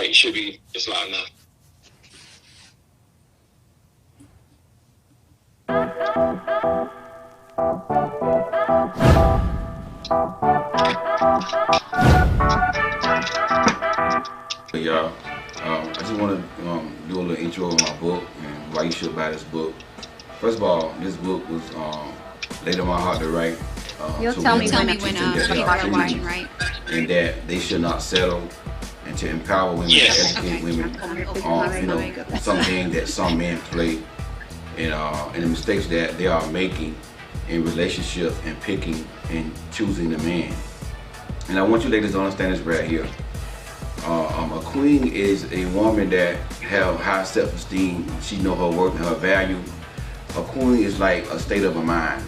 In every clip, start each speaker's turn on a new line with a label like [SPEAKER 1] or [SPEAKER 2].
[SPEAKER 1] right. You should be just loud enough.
[SPEAKER 2] Hey y'all, I just want to do a little intro on my book and why you should buy this book. First of all, this book was laid on my heart to write.
[SPEAKER 3] You'll tell me when people are watching, right?
[SPEAKER 2] And that they should not settle, and to empower women, to educate women on some games that some men play, and the mistakes that they are making in relationship and picking and choosing the man. And I want you ladies to understand this right here. A queen is a woman that have high self-esteem. She know her worth and her value. A queen is like a state of a mind,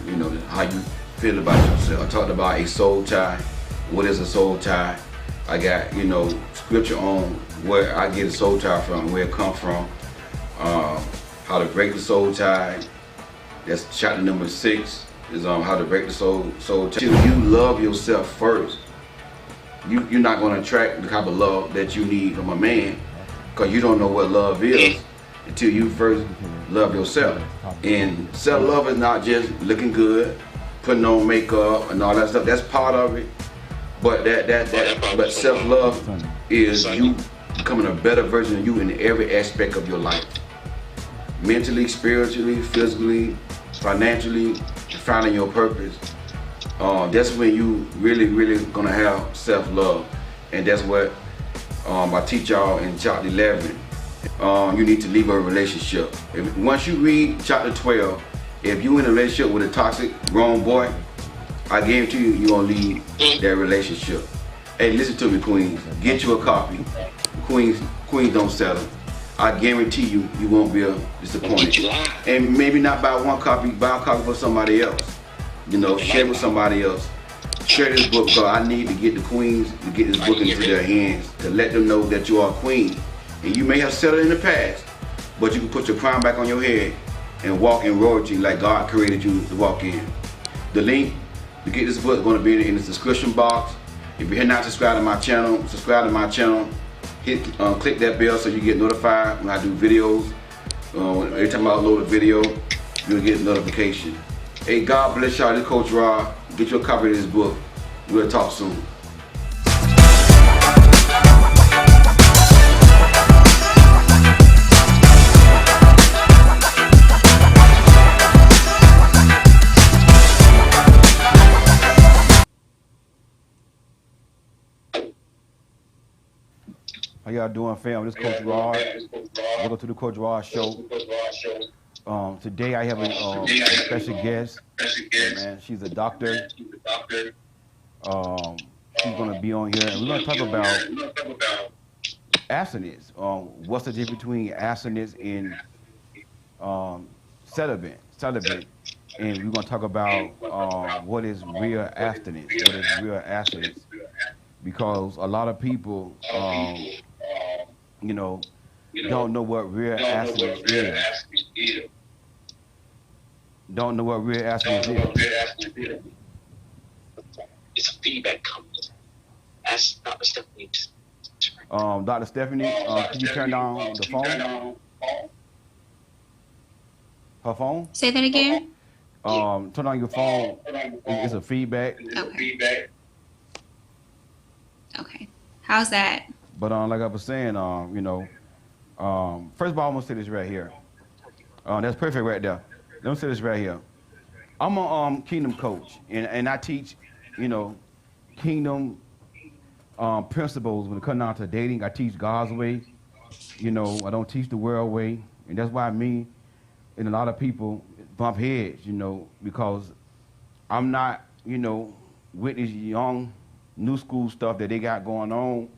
[SPEAKER 2] how you feel about yourself. I talked about a soul tie. What is a soul tie? I got, scripture on where I get a soul tie from, where it comes from, how to break the soul tie. That's chapter number 6, is how to break the soul tie. Till you love yourself first, you're not going to attract the type of love that you need from a man, because you don't know what love is until you first love yourself. And self-love is not just looking good, putting on makeup and all that stuff. That's part of it. But but self-love is you becoming a better version of you in every aspect of your life. Mentally, spiritually, physically, financially, finding your purpose. That's when you really gonna have self-love. And that's what I teach y'all in chapter 11. You need to leave a relationship. Once you read chapter 12, if you in a relationship with a toxic, wrong boy, I guarantee you're gonna leave that relationship. Hey, listen to me, queens. Get you a copy. Queens don't settle. I guarantee you won't be disappointed. And maybe not buy one copy, buy a copy for somebody else. Share with somebody else. Share this book, because I need to get the queens to get this book into their hands, to let them know that you are a queen. And you may have settled in the past, but you can put your crown back on your head and walk in royalty like God created you to walk in. The link to get this book is going to be in the description box. If you're not subscribed to my channel, subscribe to my channel. Click that bell so you get notified when I do videos. Every time I upload a video, you'll get a notification. Hey, God bless y'all. This is Coach Rod. Get your copy of this book. We'll talk soon. How y'all doing, fam? This is Coach Rod. Welcome to the Coach Rod Show. Today I have a special guest. Man, she's a doctor. She's going to be on here, and we're going to talk about abstinence. What's the difference between abstinence and celibate? And we're going to talk about what is real abstinence. What is real abstinence? Because a lot of people, don't know what real abstinence is. Don't know what real abstinence is.
[SPEAKER 1] It's a feedback coming. Ask Dr. Stephanie.
[SPEAKER 2] Dr. Stephanie, can you turn down the phone? Her phone?
[SPEAKER 3] Say that again.
[SPEAKER 2] Turn on your phone. It's a feedback.
[SPEAKER 3] Okay. How's that?
[SPEAKER 2] But like I was saying, first of all, I'm gonna say this right here. That's perfect right there. Let me say this right here. I'm a kingdom coach, and I teach, kingdom principles when it comes down to dating. I teach God's way. I don't teach the world way, and that's why me and a lot of people bump heads, because I'm not, with this young, new school stuff that they got going on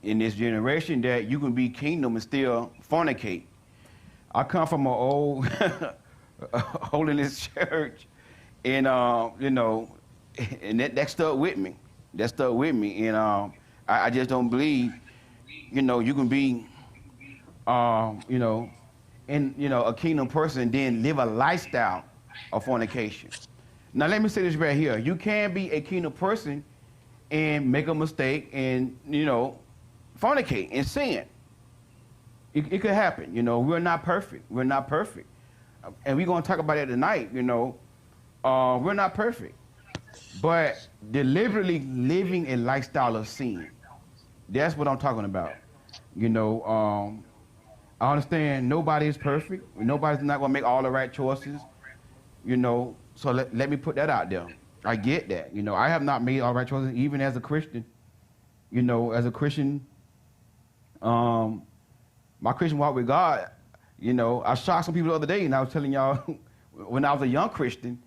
[SPEAKER 2] in this generation, that you can be kingdom and still fornicate. I come from an old holiness church, and and that stuck with me. That stuck with me, and I just don't believe, you can be, a kingdom person and then live a lifestyle of fornication. Now let me say this right here: you can be a kingdom person and make a mistake, and
[SPEAKER 4] fornicate and sin. It could happen. You know, we're not perfect. We're not perfect. And we're going to talk about it tonight, you know. We're not perfect. But deliberately living a lifestyle of sin. That's what I'm talking about. You know, I understand nobody is perfect. Nobody's not going to make all the right choices. You know, so let me put that out there. I get that. You know, I have not made all the right choices, even as a Christian. You know, as a Christian, my Christian walk with God, you know, I shocked some people the other day, and I was telling y'all, when I was a young Christian,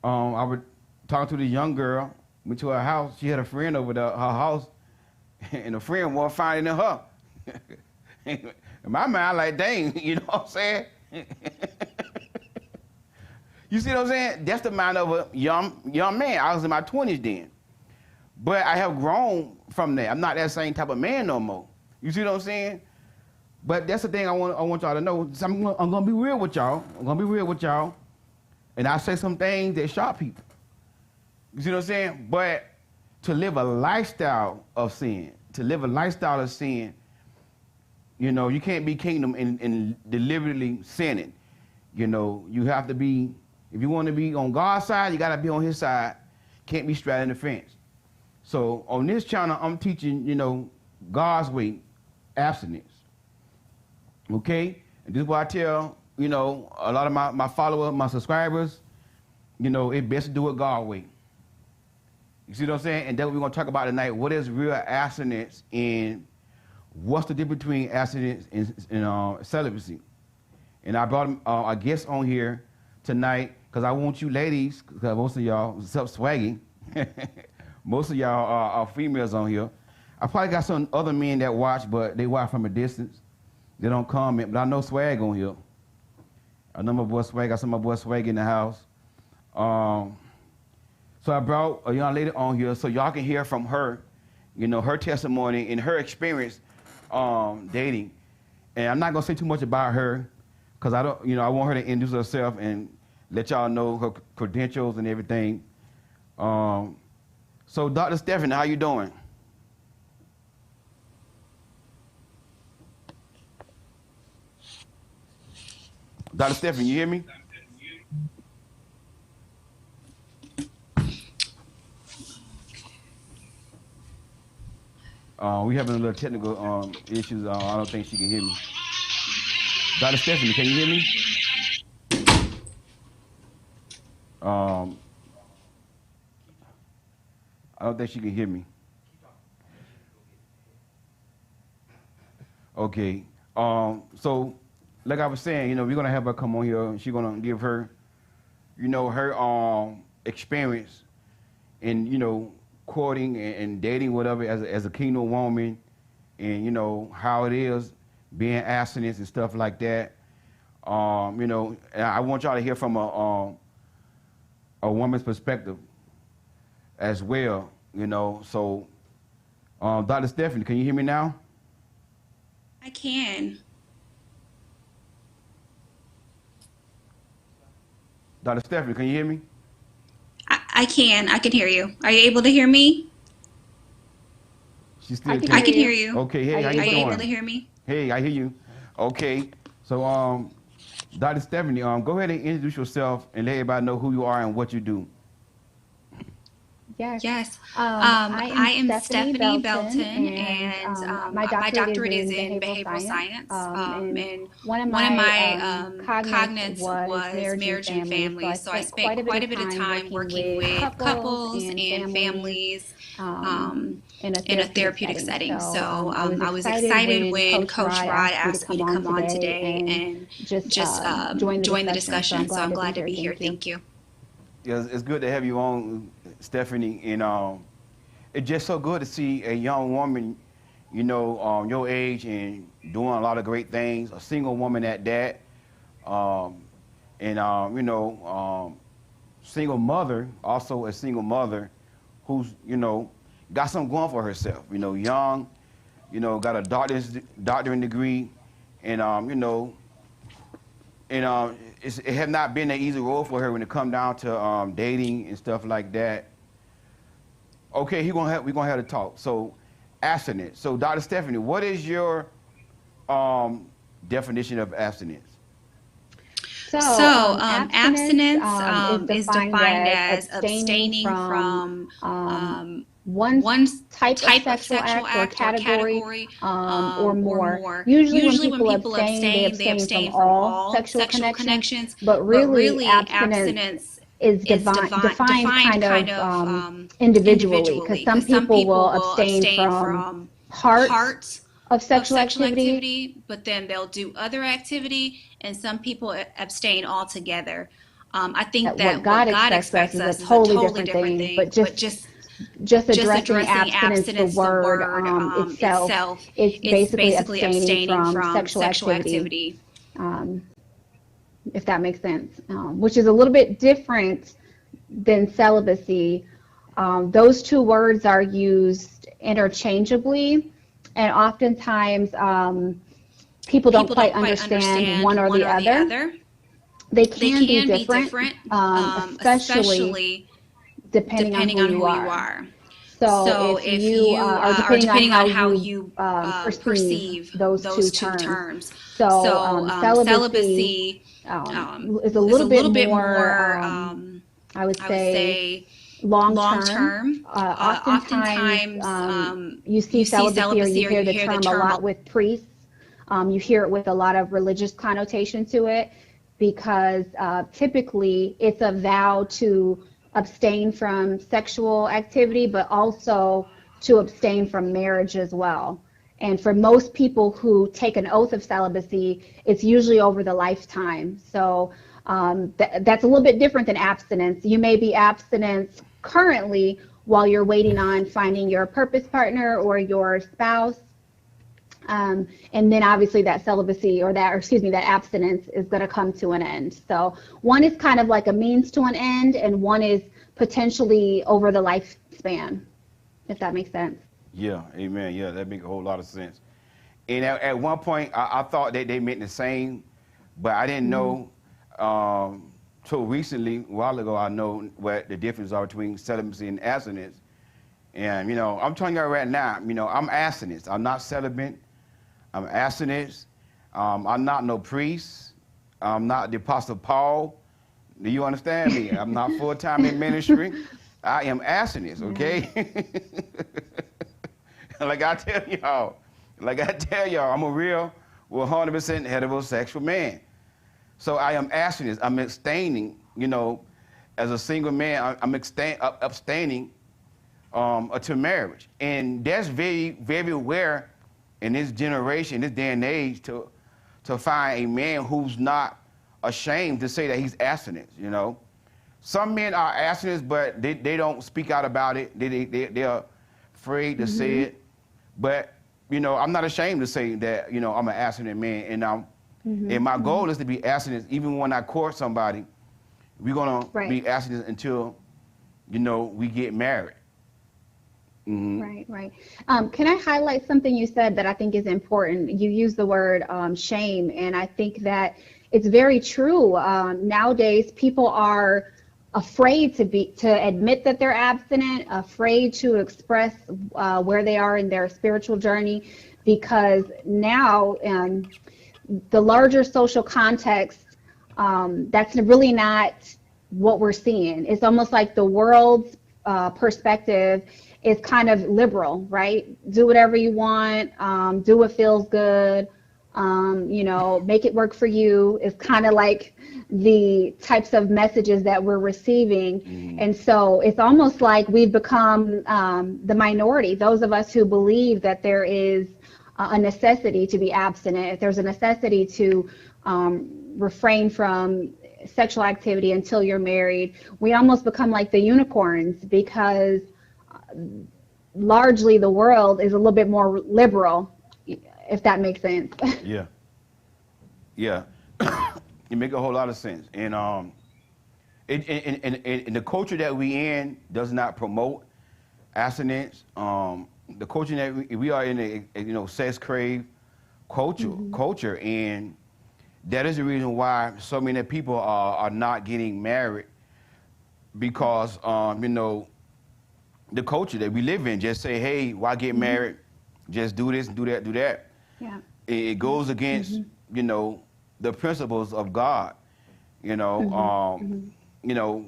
[SPEAKER 4] I was talking to this young girl, went to her house. She had a friend over there, her house, and the friend wasn't finding her. In my mind, like, dang, you know what I'm saying? You see what I'm saying? That's the mind of a young man. I was in my 20s then. But I have grown from that. I'm not that same type of man no more. You see what I'm saying? But that's the thing I want y'all to know. So I'm going to be real with y'all. I'm going to be real with y'all. And I say some things that shock people. You see what I'm saying? But to live a lifestyle of sin, you know, you can't be kingdom and deliberately sinning. You know, you have to be, if you want to be on God's side, you got to be on his side. Can't be straddling the fence. So on this channel, I'm teaching, you know, God's way, abstinence. Okay? And this is what I tell, you know, a lot of my followers, my subscribers, you know, it's best to do it God's way. You see what I'm saying? And that's what we're going to talk about tonight. What is real abstinence and what's the difference between abstinence and celibacy? And I brought a guest on here tonight because I want you ladies, because most of y'all, except Swaggy, most of y'all are females on here. I probably got some other men that watch, but they watch from a distance. They don't comment, but I know Swag on here. I know my boy Swag. I saw my boy Swag in the house. So I brought a young lady on here so y'all can hear from her, you know, her testimony and her experience dating. And I'm not gonna say too much about her because I don't, you know, I want her to introduce herself and let y'all know her credentials and everything. So Dr. Stephanie, how you doing? Dr. Stephanie, you hear me? We having a little technical issues. I don't think she can hear me. Dr. Stephanie, can you hear me? I don't think she can hear me. Okay. So, like I was saying, you know, we're gonna have her come on here. And she's gonna give her, you know, her experience in, you know, courting and dating, whatever, as a kingdom woman, and you know how it is being abstinent and stuff like that. You know, and I want y'all to hear from a woman's perspective as well. You know, so Dr. Stephanie, can you hear me now?
[SPEAKER 3] I can.
[SPEAKER 4] Dr. Stephanie, can you hear me?
[SPEAKER 3] I can. I can hear you. Are you able to hear me?
[SPEAKER 4] She still
[SPEAKER 3] I can hear you.
[SPEAKER 4] Okay, hey, how you
[SPEAKER 3] Are
[SPEAKER 4] doing?
[SPEAKER 3] you able to hear me?
[SPEAKER 4] Hey, I hear you. Okay, so Dr. Stephanie, go ahead and introduce yourself and let everybody know who you are and what you do.
[SPEAKER 5] Yes.
[SPEAKER 3] I am Stephanie Belton, and my doctorate is in behavioral science. And one of my cognates was marriage and family. So I spent quite a bit of time working with couples and families in a therapeutic setting. So I was excited when Coach Rod asked me to come on today and just join the discussion. So I'm glad to be here. Thank you.
[SPEAKER 4] Yeah, it's good to have you on, Stephanie, and it's just so good to see a young woman, you know, your age and doing a lot of great things, a single woman at that, you know, single mother, also a single mother who's, you know, got something going for herself, you know, young, you know, got a doctorate degree, and, you know, and it have not been an easy road for her when it come down to dating and stuff like that. Okay, we're gonna have to talk. So, abstinence. So, Dr. Stephanie, what is your definition of abstinence?
[SPEAKER 3] So, abstinence is defined as abstaining from one type of sexual act or category or more. Usually when people abstain, they abstain from all sexual connections, but really abstinence is defined kind of individually, because some people will abstain from parts of sexual activity,
[SPEAKER 5] but then they'll do other activity, and some people abstain altogether. I think that what God expects us is a totally different thing, but
[SPEAKER 3] just addressing abstinence, the word itself, it's basically abstaining from sexual activity. If that makes sense, which is a little bit different than celibacy. Those two words are used interchangeably, and oftentimes people don't quite understand one or the other. They can be different, especially depending on who you are. So if you are depending on how you perceive those two terms. So celibacy is a little bit more, I would say, long-term. Oftentimes you see celibacy, or you hear the term a lot with priests. You hear it with a lot of religious connotation to it, because typically it's a vow to abstain from sexual activity, but also to abstain from marriage as well. And for most people who take an oath of celibacy, it's usually over the lifetime. So that's a little bit different than abstinence. You may be abstinent currently while you're waiting on finding your purpose partner or your spouse. And then obviously that celibacy that abstinence is going to come to an end. So one is kind of like a means to an end, and one is potentially over the lifespan, if that makes sense.
[SPEAKER 4] Yeah, amen. Yeah, that makes a whole lot of sense. And at one point, I thought that they meant the same, but I didn't know. Till recently, a while ago, I know what the difference are between celibacy and abstinence. And, I'm telling you right now, I'm abstinence. I'm not celibate. I'm abstinence. I'm not no priest. I'm not the Apostle Paul. Do you understand me? I'm not full-time in ministry. I am abstinence, okay? Like I tell y'all, I'm a real 100% heterosexual man. So I am abstinence. I'm abstaining, as a single man, I'm abstaining to marriage. And that's very, very rare in this generation, this day and age, to find a man who's not ashamed to say that he's abstinent. Some men are abstinent, but they don't speak out about it. They're afraid to say it. But I'm not ashamed to say that I'm an abstinent man, and my goal is to be abstinent. Even when I court somebody, we're gonna be abstinent until we get married.
[SPEAKER 3] Right. Can I highlight something you said that I think is important? You used the word shame, and I think that it's very true. Nowadays, people are afraid to admit that they're abstinent, afraid to express where they are in their spiritual journey, because now the larger social context, that's really not what we're seeing. It's almost like the world's perspective is kind of liberal, right? Do whatever you want, do what feels good, make it work for you. It's kind of like the types of messages that we're receiving. And so it's almost like we've become the minority, those of us who believe that there is a necessity to be abstinent, if there's a necessity to refrain from sexual activity until you're married. We almost become like the unicorns, because largely the world is a little bit more liberal, if that makes sense.
[SPEAKER 4] Yeah. You make a whole lot of sense. And the culture that we in does not promote abstinence. The culture that we are in, a sex crave culture, and that is the reason why so many people are not getting married, because the culture that we live in just say, hey, why get married just do this, do that, do that.
[SPEAKER 3] Yeah.
[SPEAKER 4] It goes against, you know, the principles of God. You know, you know.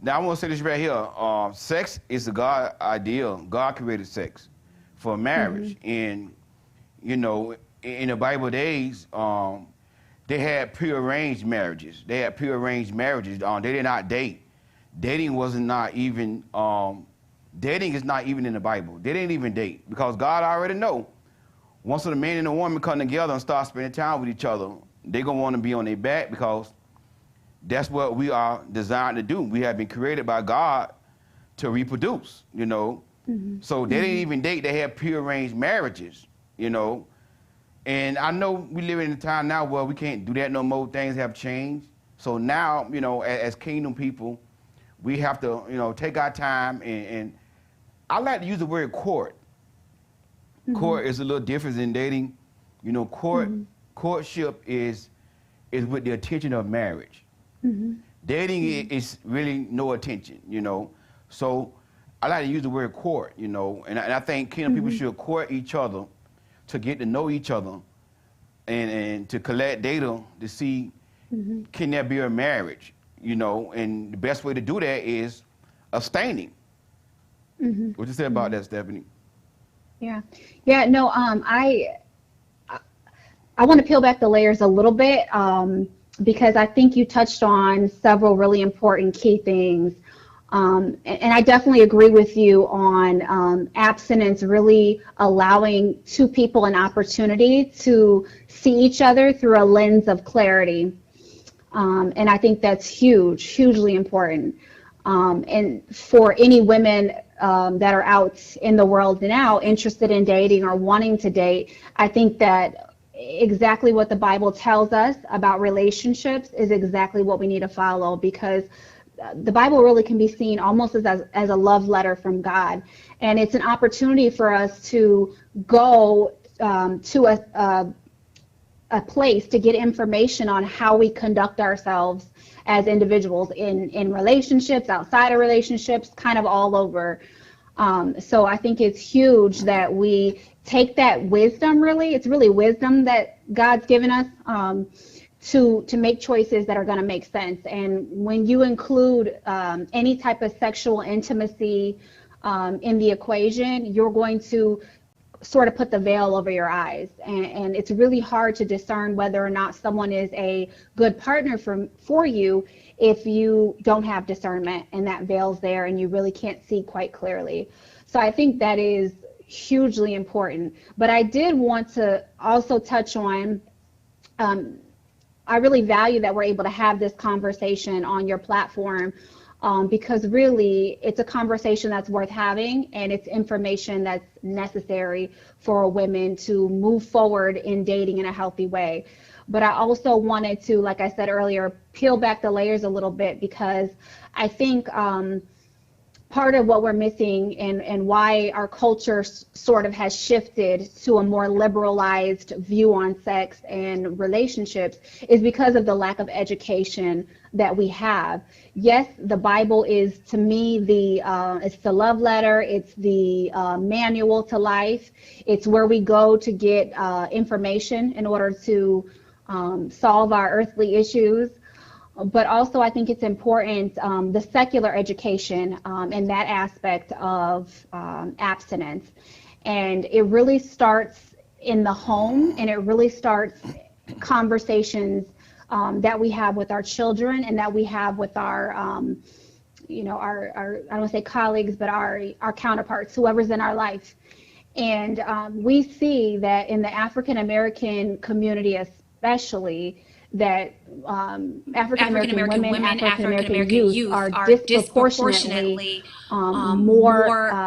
[SPEAKER 4] Now I want to say this right here. Sex is a God ideal. God created sex for marriage, and you know, in the Bible days, they had prearranged marriages. They had prearranged marriages. They did not date. Dating wasn't not even. Dating is not even in the Bible. They didn't even date because God already know. Once a man and a woman come together and start spending time with each other, they're gonna want to be on their back because that's what we are designed to do. We have been created by God to reproduce, you know. So they didn't even date. They had prearranged marriages, you know. And I know we live in a time now where we can't do that no more. Things have changed. So now, you know, as kingdom people, we have to, you know, take our time and I like to use the word court. Court is a little different than dating. You know, courtship is with the attention of marriage. Dating is really no attention, you know. So I like to use the word court, you know, and I think kingdom people should court each other to get to know each other and to collect data to see can there be a marriage, you know, and the best way to do that is abstaining. What you say about that, Stephanie?
[SPEAKER 3] Yeah, no, I want to peel back the layers a little bit because I think you touched on several really important key things. And I definitely agree with you on abstinence really allowing two people an opportunity to see each other through a lens of clarity. And I think that's huge, hugely important. And for any women that are out in the world now interested in dating or wanting to date, I think that exactly what the Bible tells us about relationships is exactly what we need to follow, because the Bible really can be seen almost as a love letter from God. And it's an opportunity for us to go to a place to get information on how we conduct ourselves as individuals in relationships, outside of relationships, kind of all over. So I think it's huge that we take that wisdom, really, it's really wisdom that God's given us to make choices that are going to make sense. And when you include any type of sexual intimacy in the equation, you're going to sort of put the veil over your eyes. And it's really hard to discern whether or not someone is a good partner for you if you don't have discernment and that veil's there and you really can't see quite clearly. So I think that is hugely important. But I did want to also touch on, I really value that we're able to have this conversation on your platform because really it's a conversation that's worth having and it's information that's necessary for women to move forward in dating in a healthy way. But I also wanted to, like I said earlier, peel back the layers a little bit because I think part of what we're missing and why our culture sort of has shifted to a more liberalized view on sex and relationships is because of the lack of education that we have. Yes, the Bible is, to me, it's the love letter, it's the manual to life. It's where we go to get information in order to solve our earthly issues. But also I think it's important, the secular education and that aspect of abstinence. And it really starts in the home, and it really starts conversations that we have with our children and that we have with our, our I don't want to say colleagues, but our counterparts, whoever's in our life. And we see that in the African American community especially, that African American women, African American youth are disproportionately more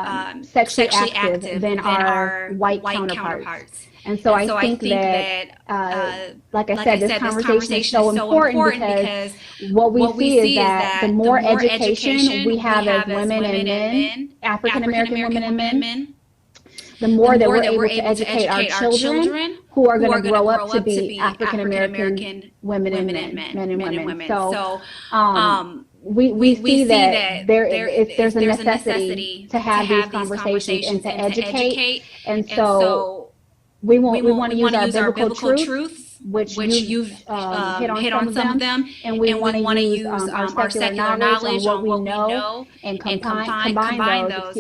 [SPEAKER 3] sexually active than our white counterparts. And so I think that, like I said, this conversation is so important because what we see is that the more education we have as women and men, African American women and men, the more that we're able to educate our children who are going to grow up to be African American women and men and women. So we see that there's a necessity to have these conversations and to educate. And so we want to use our biblical truths, which you've hit on some of them, and we want to use our secular knowledge on what we know and combine those,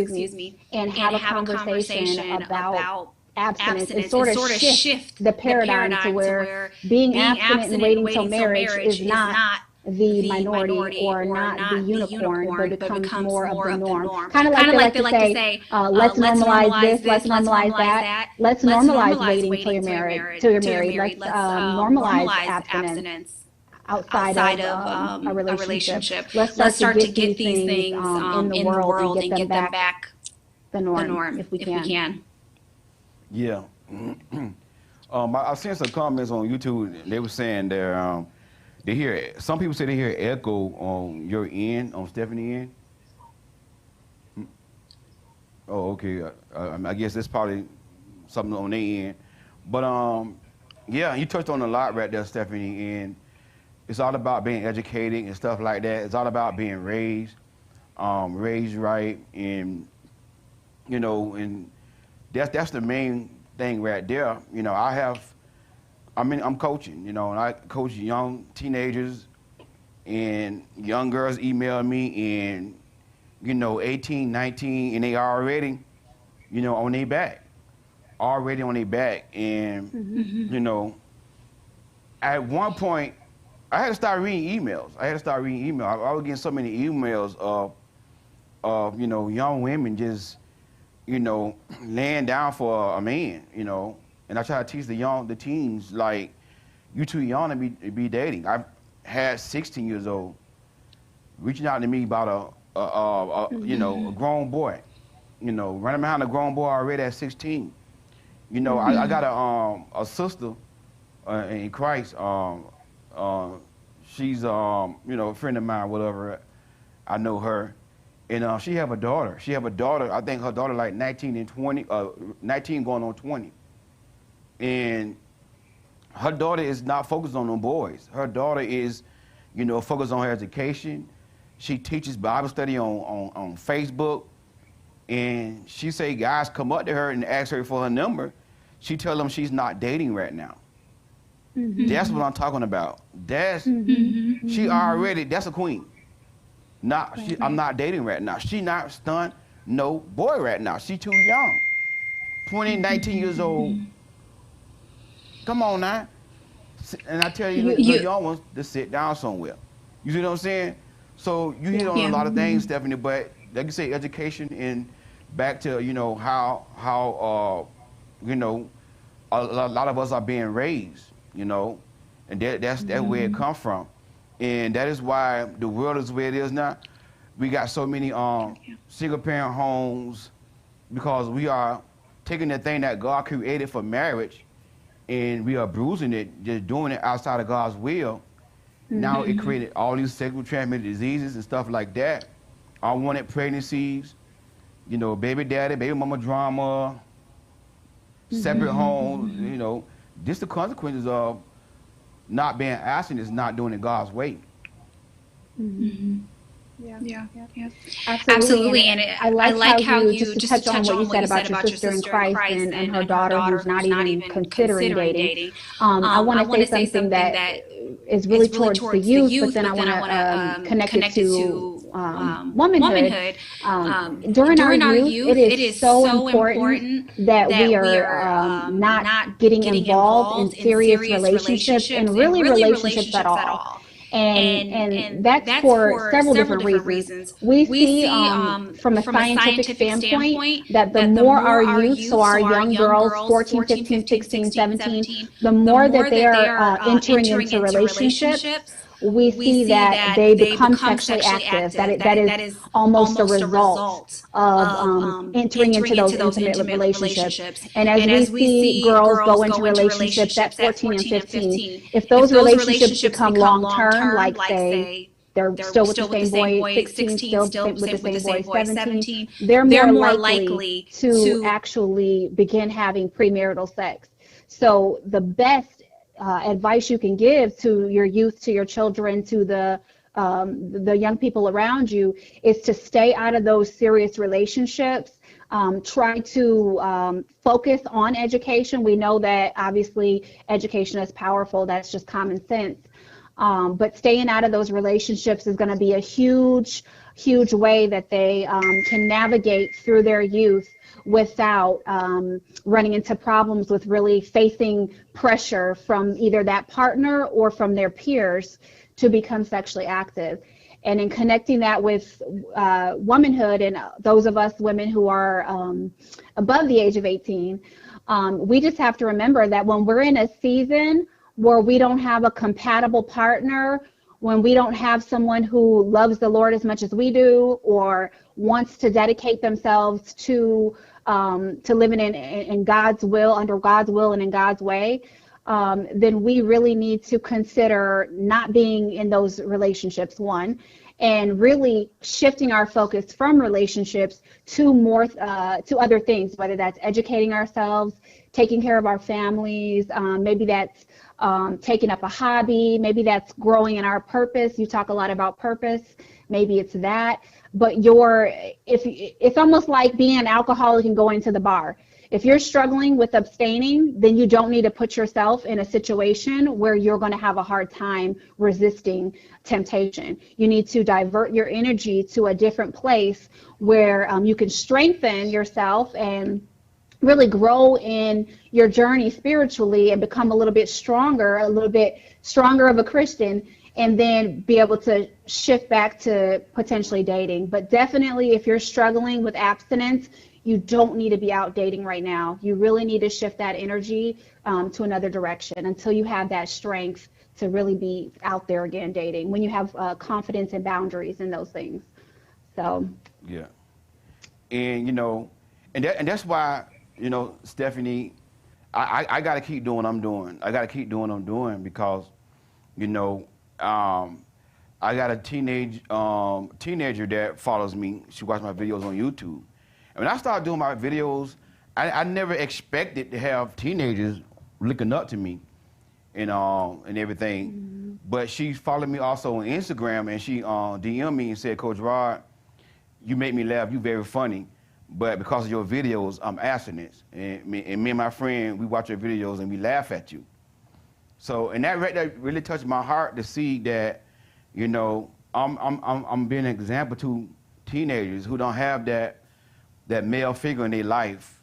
[SPEAKER 3] and have a conversation about abstinence and sort of shift the paradigm to where being abstinent and waiting till marriage is not the minority or not the unicorn, but becomes more of the norm. Kind of like they like to say, let's normalize this, let's normalize that. Let's normalize waiting till you're married. Let's normalize abstinence outside of a relationship. Let's start to get these things in the world and get them back the norm if we can.
[SPEAKER 4] Yeah. I've seen some comments on YouTube. They were saying they hear, some people say they hear echo on your end, on Stephanie's end. Oh, okay. I guess that's probably something on their end. But yeah, you touched on a lot right there, Stephanie. And it's all about being educated and stuff like that. It's all about being raised right, and you know, and that's the main thing right there. You know, I'm coaching, you know, and I coach young teenagers, and young girls email me, and, you know, 18, 19, and they already, you know, on their back. And, you know, at one point, I had to start reading emails. I was getting so many emails of you know, young women just, you know, laying down for a man, you know. And I try to teach the teens, like, you too young to be dating. I've had 16 years old reaching out to me about you know, a grown boy, you know, running behind a grown boy already at 16. You know, I got a sister in Christ. She's you know, a friend of mine, whatever. I know her. And she have a daughter. I think her daughter like 19 and 20, 19 going on 20. And her daughter is not focused on them boys. Her daughter is, you know, focused on her education. She teaches Bible study on Facebook. And she say guys come up to her and ask her for her number. She tell them she's not dating right now. That's what I'm talking about. She already, that's a queen. I'm not dating right now. She not stunned no boy right now. She too young. 20, 19 years old. Come on now. And I tell you, the young ones to sit down somewhere. You see what I'm saying? So you hit on a lot of things, Stephanie, but like you say, education and back to, you know, how you know, a lot of us are being raised, you know, and that's where it comes from. And that is why the world is where it is now. We got so many single parent homes because we are taking the thing that God created for marriage and we are bruising it, just doing it outside of God's will. Now it created all these sexually transmitted diseases and stuff like that. Unwanted pregnancies, you know, baby daddy, baby mama drama, separate homes, you know. Just the consequences of not being abstinent is not doing it God's way.
[SPEAKER 3] Yeah. Absolutely. And I like how you just touch on what you said about your sister in Christ and her daughter who's not even considering dating. I want to say something that is really towards the youth, but then I want to connect it to womanhood. During our youth, it is so important that we are not getting involved in serious relationships and really relationships at all. And that's for several different reasons. We see from a scientific standpoint that the more our youth, so our young girls, 14, 15, 16, 17, the more that they are entering into relationships, we see that they become sexually active. That is almost a result of entering into those intimate relationships. And as we see girls go into relationships at 14 and 15, if those relationships become long-term, like say they're still with the same boy at 16, still with the same boy at 17, they're more likely to actually begin having premarital sex. So the best advice you can give to your youth, to your children, to the the young people around you is to stay out of those serious relationships. Try to focus on education. We know that obviously education is powerful. That's just common sense. But staying out of those relationships is going to be a huge way that they can navigate through their youth without running into problems with really facing pressure from either that partner or from their peers to become sexually active. And in connecting that with womanhood and those of us women who are above the age of 18, we just have to remember that when we're in a season where we don't have a compatible partner, when we don't have someone who loves the Lord as much as we do or wants to dedicate themselves to living in God's will, under God's will and in God's way, then we really need to consider not being in those relationships, one, and really shifting our focus from relationships to more to other things, whether that's educating ourselves, taking care of our families, maybe that's taking up a hobby, maybe that's growing in our purpose. You talk a lot about purpose. Maybe it's that, but it's almost like being an alcoholic and going to the bar. If you're struggling with abstaining, then you don't need to put yourself in a situation where you're going to have a hard time resisting temptation. You need to divert your energy to a different place where you can strengthen yourself and really grow in your journey spiritually and become a little bit stronger of a Christian, and then be able to shift back to potentially dating. But definitely, if you're struggling with abstinence, you don't need to be out dating right now. You really need to shift that energy to another direction until you have that strength to really be out there again dating, when you have confidence and boundaries in those things. So
[SPEAKER 4] yeah, and and that's why, Stephanie, I got to keep doing what I'm doing. I got to keep doing what I'm doing because, I got a teenager that follows me. She watches my videos on YouTube. And when I started doing my videos, I never expected to have teenagers looking up to me and everything. Mm-hmm. But she followed me also on Instagram, and she DM'd me and said, "Coach Rod, you make me laugh. You very funny. But because of your videos, I'm abstinent. And me and my friend, we watch your videos and we laugh at you." So, and that really touched my heart to see that, I'm being an example to teenagers who don't have that male figure in their life,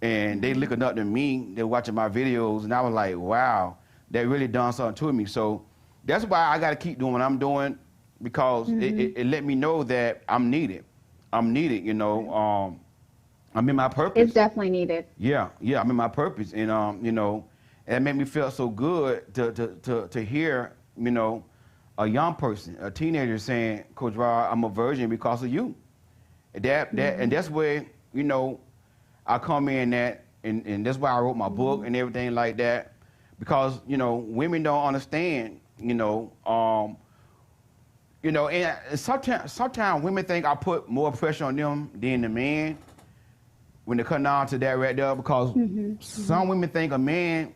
[SPEAKER 4] and they looking up to me. They're watching my videos, and I was like, wow, that really done something to me. So that's why I got to keep doing what I'm doing, because mm-hmm. it let me know that I'm needed. I'm needed, I'm in my purpose.
[SPEAKER 3] It's definitely needed.
[SPEAKER 4] Yeah, I'm in my purpose, and it made me feel so good to hear, a young person, a teenager saying, "Coach Rod, I'm a virgin because of you." And that's where, I come in and that's why I wrote my book and everything like that, because, women don't understand, and sometimes women think I put more pressure on them than the man when they come down to that right there, because some women think a man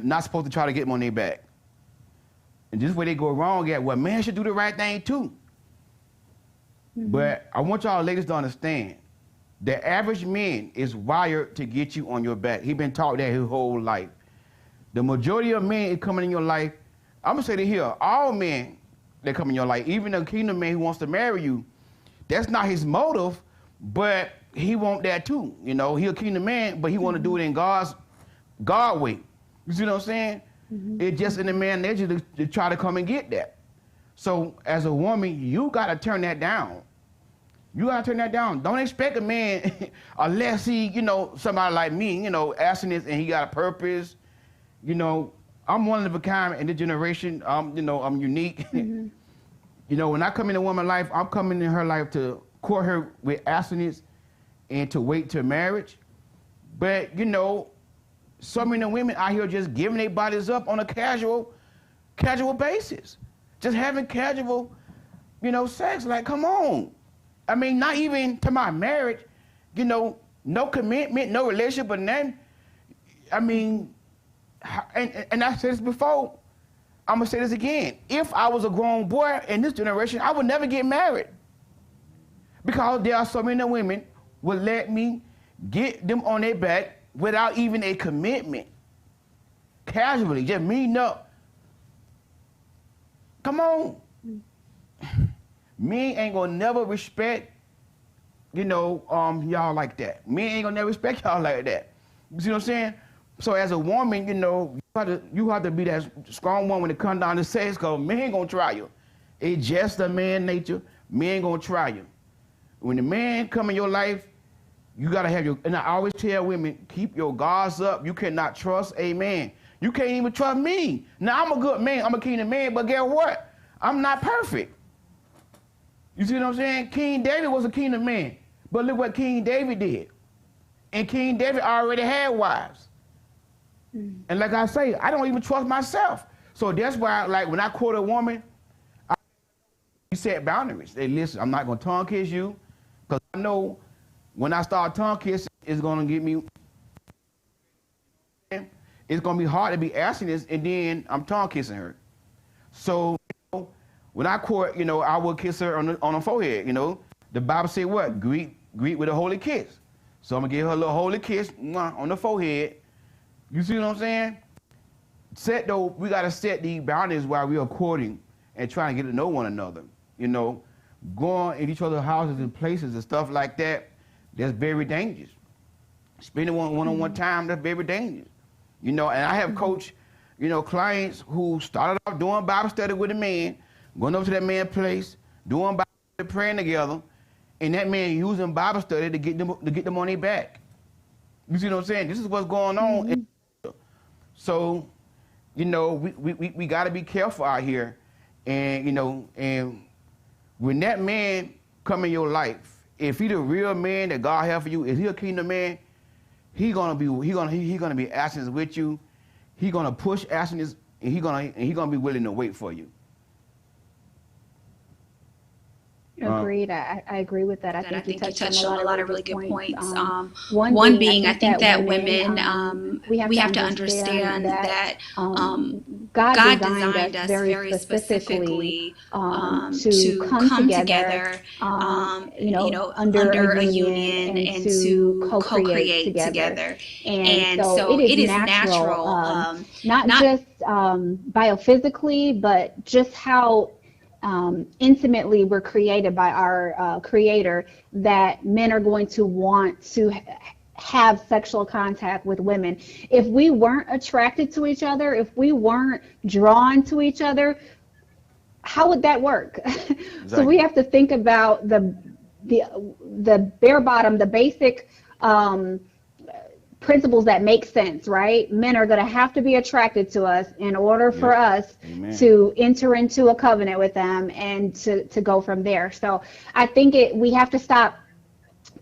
[SPEAKER 4] not supposed to try to get them on their back. And this is where they go wrong at. Well, man should do the right thing too. Mm-hmm. But I want y'all ladies to understand, the average man is wired to get you on your back. He's been taught that his whole life. The majority of men is coming in your life. I'm gonna say that here, all men that come in your life, even the kingdom man who wants to marry you, that's not his motive, but he want that too. He a kingdom man, but he want to do it in God way. You see what I'm saying? Mm-hmm. It's just in the man nature to try to come and get that. So as a woman, you gotta turn that down. You gotta turn that down. Don't expect a man, unless he, somebody like me, abstinence and he got a purpose. I'm one of a kind in this generation. I'm unique. Mm-hmm. When I come into a woman's life, I'm coming in her life to court her with abstinence and to wait till marriage. But, so many women out here just giving their bodies up on a casual basis. Just having casual, sex. Like, come on. I mean, not even to my marriage, no commitment, no relationship, but then, I mean, and I said this before, I'm going to say this again. If I was a grown boy in this generation, I would never get married. Because there are so many women would let me get them on their back without even a commitment. Casually, just meeting up. Come on. Men ain't gonna never respect, y'all like that. Men ain't gonna never respect y'all like that. You see what I'm saying? So as a woman, you have to be that strong woman to come down to sex, because men ain't gonna try you. It's just a man nature. Men ain't gonna try you. When the man come in your life, you gotta have and I always tell women, keep your guards up. You cannot trust a man. You can't even trust me. Now, I'm a good man. I'm a kingdom man, but guess what? I'm not perfect. You see what I'm saying? King David was a kingdom man, but look what King David did. And King David already had wives. And like I say, I don't even trust myself. So that's why, like, when I court a woman, I set boundaries. They listen, I'm not going to tongue kiss you, because I know when I start tongue kissing, it's going to get me, it's going to be hard to be asking this, and then I'm tongue kissing her. So, when I court, I will kiss her on the forehead, The Bible say what? Greet with a holy kiss. So I'm going to give her a little holy kiss on the forehead. You see what I'm saying? We got to set the boundaries while we are courting and trying to get to know one another. Going in each other's houses and places and stuff like that, that's very dangerous. Spending one-on-one time, that's very dangerous. And I have coached, clients who started off doing Bible study with a man, going over to that man's place, doing Bible study, praying together, and that man using Bible study to get them on their back. You see what I'm saying? This is what's going on. Mm-hmm. So, we got to be careful out here, and and when that man come in your life, if he the real man that God have for you, is he a kingdom man? He gonna be abstinence with you. He gonna push abstinence, and he gonna be willing to wait for you.
[SPEAKER 3] Agreed. I agree with that. I think you touched on a lot of really good points.
[SPEAKER 5] One being, I think that women, we have to understand that God designed us very specifically to come together, under a union and to co-create together. And so it is natural,
[SPEAKER 3] not just biophysically, but just how intimately we're created by our Creator, that men are going to want to have sexual contact with women. If we weren't attracted to each other, if we weren't drawn to each other, how would that work? Exactly. So we have to think about the bare bottom, the basic principles that make sense, right? Men are going to have to be attracted to us in order for us to enter into a covenant with them and to go from there. So I think we have to stop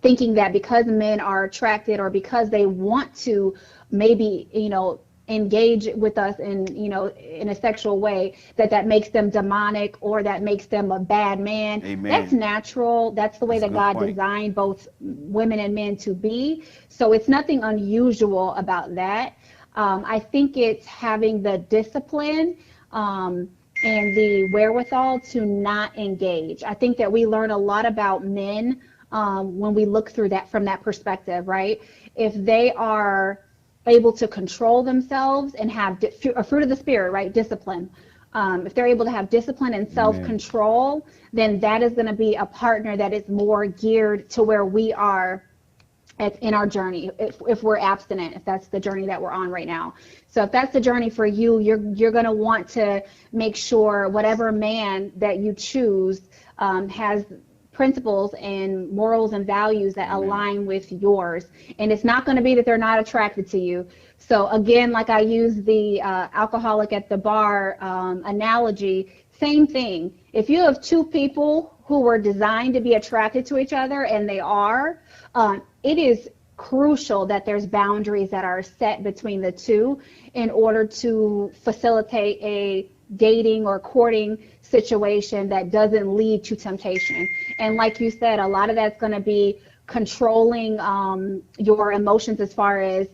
[SPEAKER 3] thinking that because men are attracted or because they want to maybe, engage with us in a sexual way, that makes them demonic or that makes them a bad man. Amen. That's natural. That's the way that God designed both women and men to be. So it's nothing unusual about that. I think it's having the discipline and the wherewithal to not engage. I think that we learn a lot about men when we look through that from that perspective, right? If they are able to control themselves and have a fruit of the spirit, right? Discipline. If they're able to have discipline and self-control, then that is going to be a partner that is more geared to where we are in our journey. If we're abstinent, if that's the journey that we're on right now. So if that's the journey for you, you're going to want to make sure whatever man that you choose has principles and morals and values that align with yours. And it's not going to be that they're not attracted to you. So again, like I use the alcoholic at the bar analogy, same thing. If you have two people who were designed to be attracted to each other, and they are, it is crucial that there's boundaries that are set between the two in order to facilitate a dating or courting situation that doesn't lead to temptation. And like you said, a lot of that's going to be controlling your emotions as far as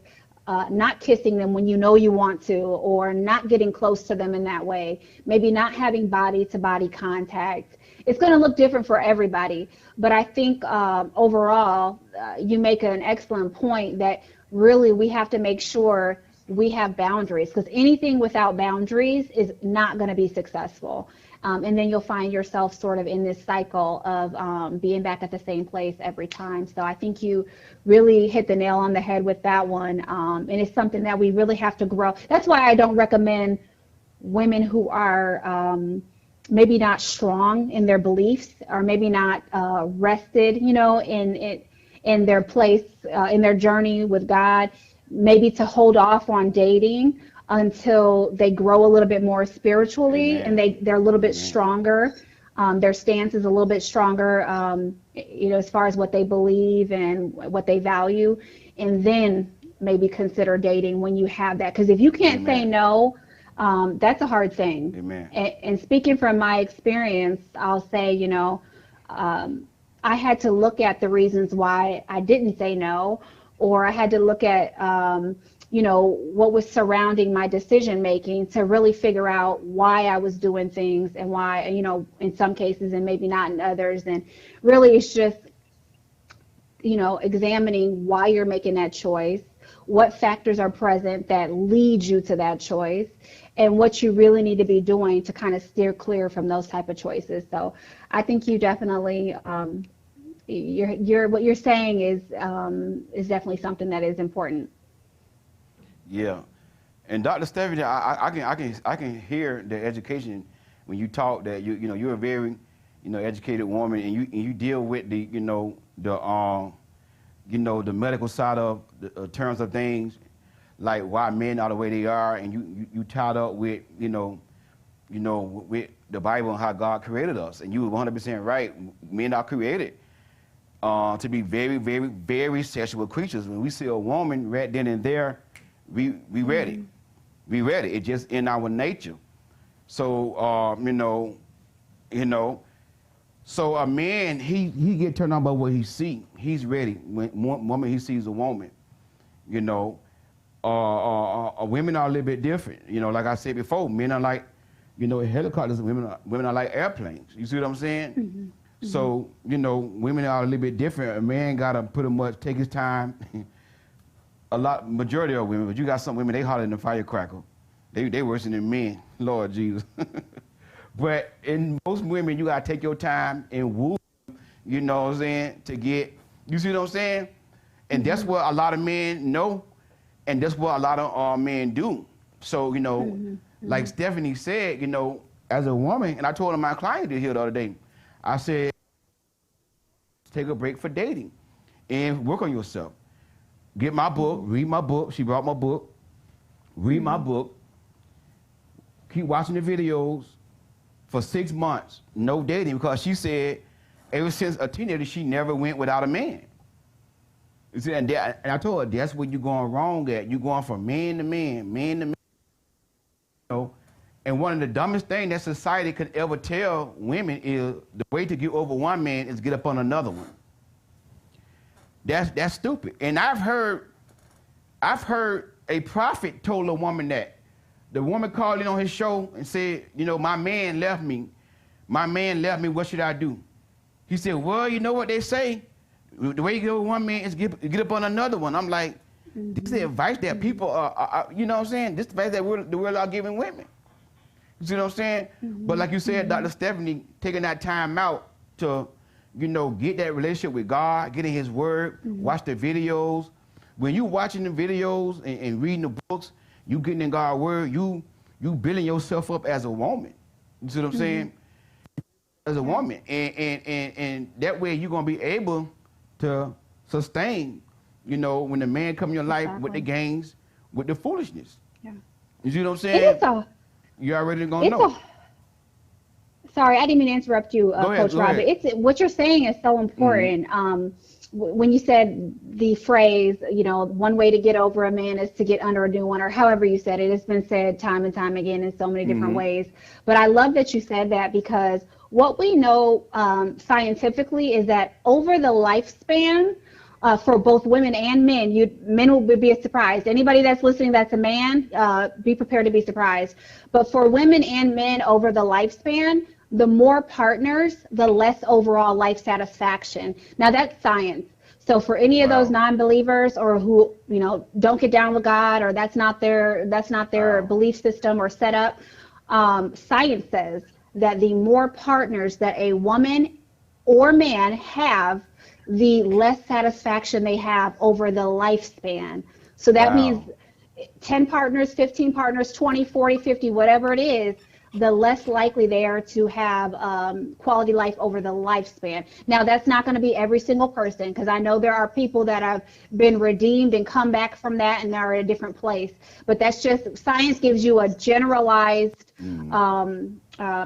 [SPEAKER 5] not kissing them when you know you want to, or not getting close to them in that way, maybe not having body-to-body contact. It's going to look different for everybody. But I think overall, you make an excellent point that really we have to make sure we have boundaries, because anything without boundaries is not going to be successful. And then you'll find yourself sort of in this cycle of being back at the same place every time. So I think you really hit the nail on the head with that one. And it's something that we really have to grow. That's why I don't recommend women who are maybe not strong in their beliefs, or maybe not rested, in their place, in their journey with God, maybe to hold off on dating until they grow a little bit more spiritually. Amen. And they're a little bit stronger. Their stance is a little bit stronger, as far as what they believe and what they value. And then maybe consider dating when you have that. Because if you can't say no, that's a hard thing. Amen. And speaking from my experience, I'll say, I had to look at the reasons why I didn't say no, or I had to look at, what was surrounding my decision making to really figure out why I was doing things and why, in some cases and maybe not in others. And really it's just, examining why you're making that choice, what factors are present that lead you to that choice, and what you really need to be doing to kind of steer clear from those type of choices. So I think you definitely, what you're saying is definitely something that is important.
[SPEAKER 4] Yeah, and Dr. Stephanie, I can hear the education when you talk that you're a very educated woman, and you deal with the the medical side of the terms of things, like why men are the way they are, and you tied up with with the Bible and how God created us, and you were 100% right. Men are created to be very, very, very sexual creatures. When we see a woman right then and there, we ready. We ready. It's just in our nature. So so a man, he get turned on by what he see. He's ready. When woman, he sees a woman. Women are a little bit different. Like I said before, men are like helicopters. Women are like airplanes. You see what I'm saying? Mm-hmm. So women are a little bit different. A man gotta pretty much take his time. Majority of women, but you got some women, they hotter than a firecracker. They worse than men, Lord Jesus. But in most women, you gotta take your time and woo, to get, you see what I'm saying? And that's what a lot of men know, and that's what a lot of men do. So, like Stephanie said, as a woman, and I told my client this here the other day, I said, take a break for dating and work on yourself. Get my book, read my book. She brought my book. Read my book. Keep watching the videos for 6 months. No dating, because she said ever since a teenager, she never went without a man. You see, and I told her, that's where you're going wrong at. You're going from man to man, man to man. And one of the dumbest things that society could ever tell women is the way to get over one man is get up on another one. That's stupid. And I've heard a prophet told a woman that. The woman called in on his show and said, my man left me. My man left me, what should I do? He said, well, you know what they say? The way you get over one man is get up on another one. I'm like, this is the advice that people are, you know what I'm saying? This is the advice that the world are giving women. You see what I'm saying? But like you said, Dr. Stephanie, taking that time out to get that relationship with God, get in his word, watch the videos. When you watching the videos and reading the books, you getting in God's word, you building yourself up as a woman. You see what I'm saying? As a woman. And that way you're going to be able to sustain, when the man come in your life with the gains, with the foolishness. Yeah. You see what I'm saying? You already going to know.
[SPEAKER 5] Sorry, I didn't mean to interrupt you, Coach Robert. What you're saying is so important. When you said the phrase, one way to get over a man is to get under a new one, or however you said it, it's been said time and time again in so many different ways. But I love that you said that, because what we know scientifically is that over the lifespan for both women and men. Men will be surprised. Anybody that's listening that's a man, be prepared to be surprised. But for women and men over the lifespan, the more partners, the less overall life satisfaction. Now that's science. So for any of those non-believers or who, don't get down with God, or that's not their belief system or setup, science says that the more partners that a woman or man have, the less satisfaction they have over the lifespan. So that means 10 partners, 15 partners, 20, 40, 50, whatever it is, the less likely they are to have quality life over the lifespan. Now, that's not going to be every single person, because I know there are people that have been redeemed and come back from that and they're at a different place. But that's just, science gives you a generalized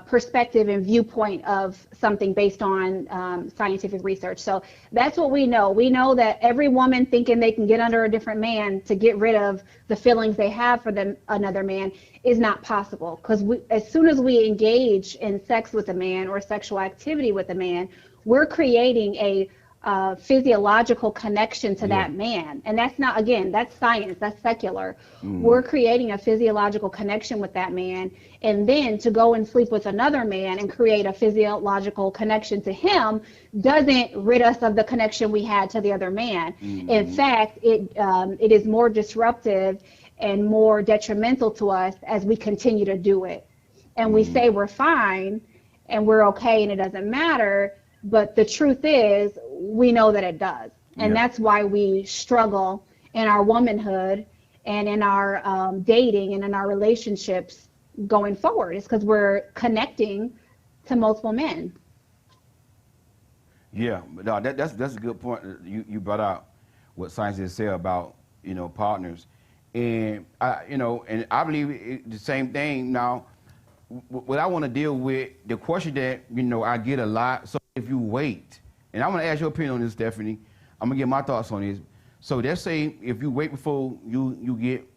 [SPEAKER 5] perspective and viewpoint of something based on scientific research. So that's what we know. We know that every woman thinking they can get under a different man to get rid of the feelings they have for another man is not possible, because as soon as we engage in sex with a man or sexual activity with a man, we're creating a physiological connection to that man. And that's not, again, that's science, that's secular. We're creating a physiological connection with that man, and then to go and sleep with another man and create a physiological connection to him doesn't rid us of the connection we had to the other man. In fact, it is more disruptive and more detrimental to us as we continue to do it. And we say we're fine and we're okay and it doesn't matter, but the truth is we know that it does. And that's why we struggle in our womanhood and in our dating and in our relationships going forward. It's because we're connecting to multiple men.
[SPEAKER 4] Yeah, no, that's a good point. You brought out what science has said about partners, and I believe the same thing. Now, what I want to deal with, the question that I get a lot. So if you wait, and I want to ask your opinion on this, Stephanie. I'm gonna get my thoughts on this. So let's say if you wait before you get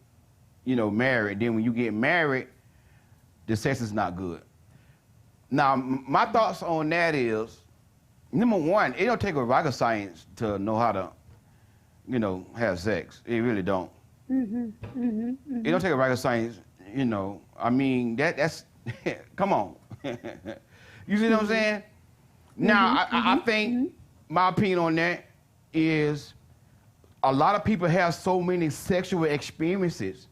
[SPEAKER 4] married, then when you get married, the sex is not good. Now, my thoughts on that is, number one, it don't take a rocket science to know how to, have sex. It really don't. It don't take a rocket science, I mean, that's, come on. You see what I'm saying? Now, I think my opinion on that is a lot of people have so many sexual experiences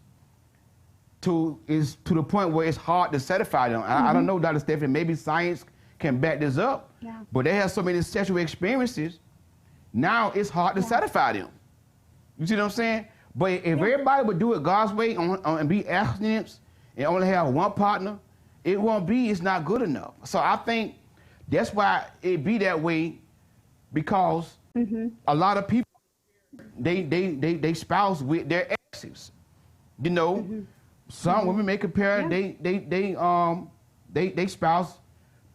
[SPEAKER 4] to the point where it's hard to satisfy them. I don't know, Dr. Stephanie, maybe science can back this up, but they have so many sexual experiences, now it's hard to satisfy them. You see what I'm saying? But if everybody would do it God's way and be abstinence and only have one partner, it's not good enough. So I think that's why it be that way, because a lot of people, they spouse with their exes. Some women may compare they spouse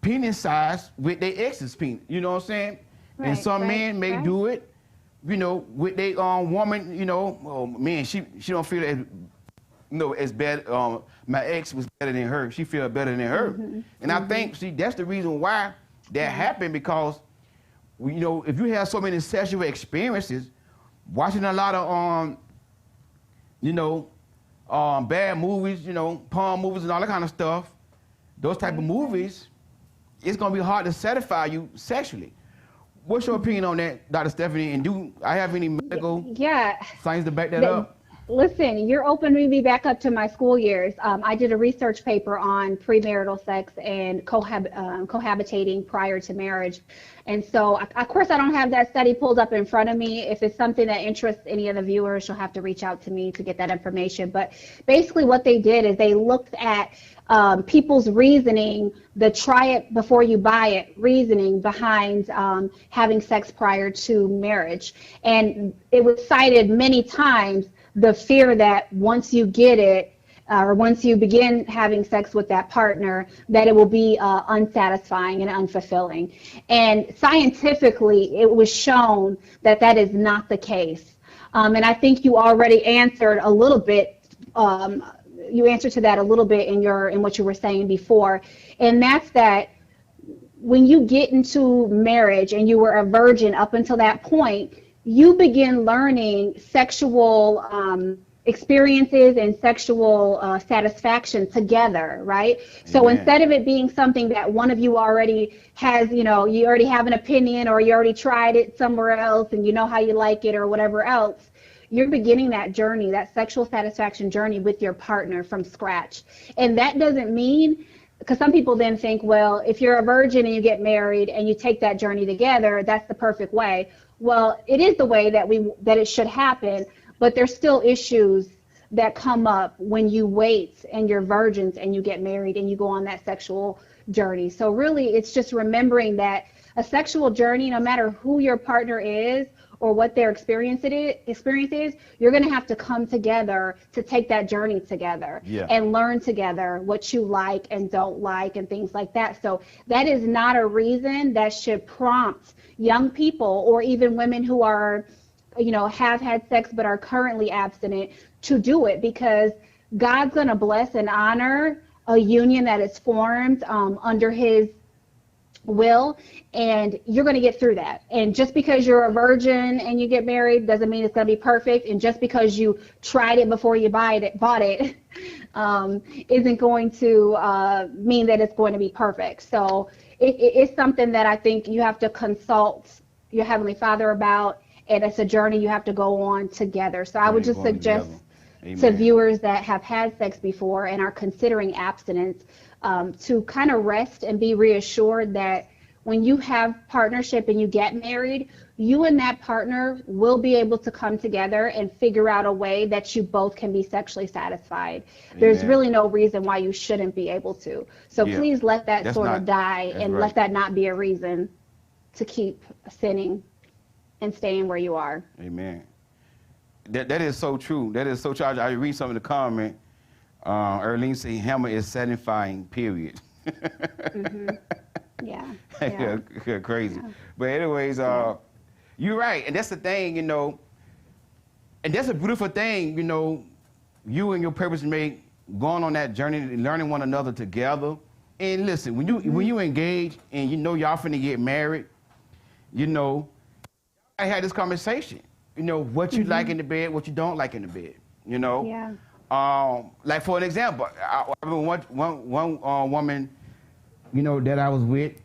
[SPEAKER 4] penis size with their ex's penis. You know what I'm saying? Right, and some men may do it, with their woman. Oh man, she don't feel as bad. My ex was better than her. She feel better than her. And I think that's the reason why that happened, because if you have so many sexual experiences, watching a lot of bad movies, porn movies and all that kind of stuff, those type of movies, it's gonna be hard to satisfy you sexually. What's your opinion on that, Dr. Stephanie? And do I have any medical science to back that up?
[SPEAKER 5] Listen, you're opening me back up to my school years. I did a research paper on premarital sex and cohabitating prior to marriage. And so, of course, I don't have that study pulled up in front of me. If it's something that interests any of the viewers, you'll have to reach out to me to get that information. But basically what they did is they looked at people's reasoning, the try it before you buy it reasoning behind having sex prior to marriage. And it was cited many times, the fear that once you get it, or once you begin having sex with that partner, that it will be unsatisfying and unfulfilling. And scientifically, it was shown that that is not the case. And I think you already answered a little bit, you answered to that a little bit in what you were saying before. And that's that when you get into marriage and you were a virgin up until that point, you begin learning sexual experiences and sexual satisfaction together, right? So
[SPEAKER 4] Amen.
[SPEAKER 5] instead of it being something that one of you already has, you already have an opinion, or you already tried it somewhere else and you know how you like it or whatever else, you're beginning that journey, that sexual satisfaction journey with your partner from scratch. And that doesn't mean, because some people then think, well, if you're a virgin and you get married and you take that journey together, that's the perfect way. Well, it is the way that it should happen, but there's still issues that come up when you wait and you're virgins and you get married and you go on that sexual journey. So really, it's just remembering that a sexual journey, no matter who your partner is or what their experience is, you're going to have to come together to take that journey together and learn together what you like and don't like and things like that. So that is not a reason that should prompt young people or even women who are, have had sex but are currently abstinent to do it, because God's going to bless and honor a union that is formed under his will, and you're going to get through that. And just because you're a virgin and you get married doesn't mean it's going to be perfect, and just because you tried it before you bought it isn't going to mean that it's going to be perfect. So it's something that I think you have to consult your Heavenly Father about, and it's a journey you have to go on together. So I would just suggest to viewers that have had sex before and are considering abstinence to kind of rest and be reassured that when you have partnership and you get married, you and that partner will be able to come together and figure out a way that you both can be sexually satisfied. There's really no reason why you shouldn't be able to. So please let that die and let that not be a reason to keep sinning and staying where you are.
[SPEAKER 4] Amen. That is so true. That is so true. I read some of the comment. Erlene said hammer is satisfying, period.
[SPEAKER 5] Yeah.
[SPEAKER 4] Crazy. Yeah. But anyways, you're right. And that's the thing, and that's a beautiful thing, you and your purpose mate going on that journey, learning one another together. And listen, when you engage and y'all finna get married, I had this conversation. What you like in the bed, what you don't like in the bed.
[SPEAKER 5] Yeah.
[SPEAKER 4] Like for an example, I remember one woman, that I was with.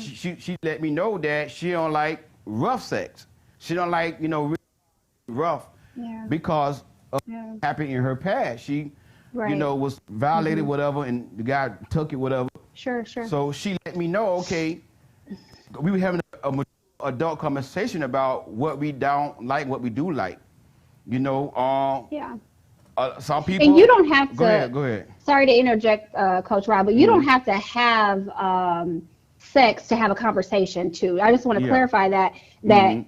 [SPEAKER 4] She let me know that she don't like rough sex. She don't like really rough because of what happened in her past. She was violated, whatever, and the guy took it, whatever.
[SPEAKER 5] Sure.
[SPEAKER 4] So she let me know, okay, we were having a mature adult conversation about what we don't like, what we do like. Some people.
[SPEAKER 5] And you don't have to.
[SPEAKER 4] Go ahead.
[SPEAKER 5] Sorry to interject, Coach Rob, but you don't have to have sex to have a conversation too. I just want to clarify that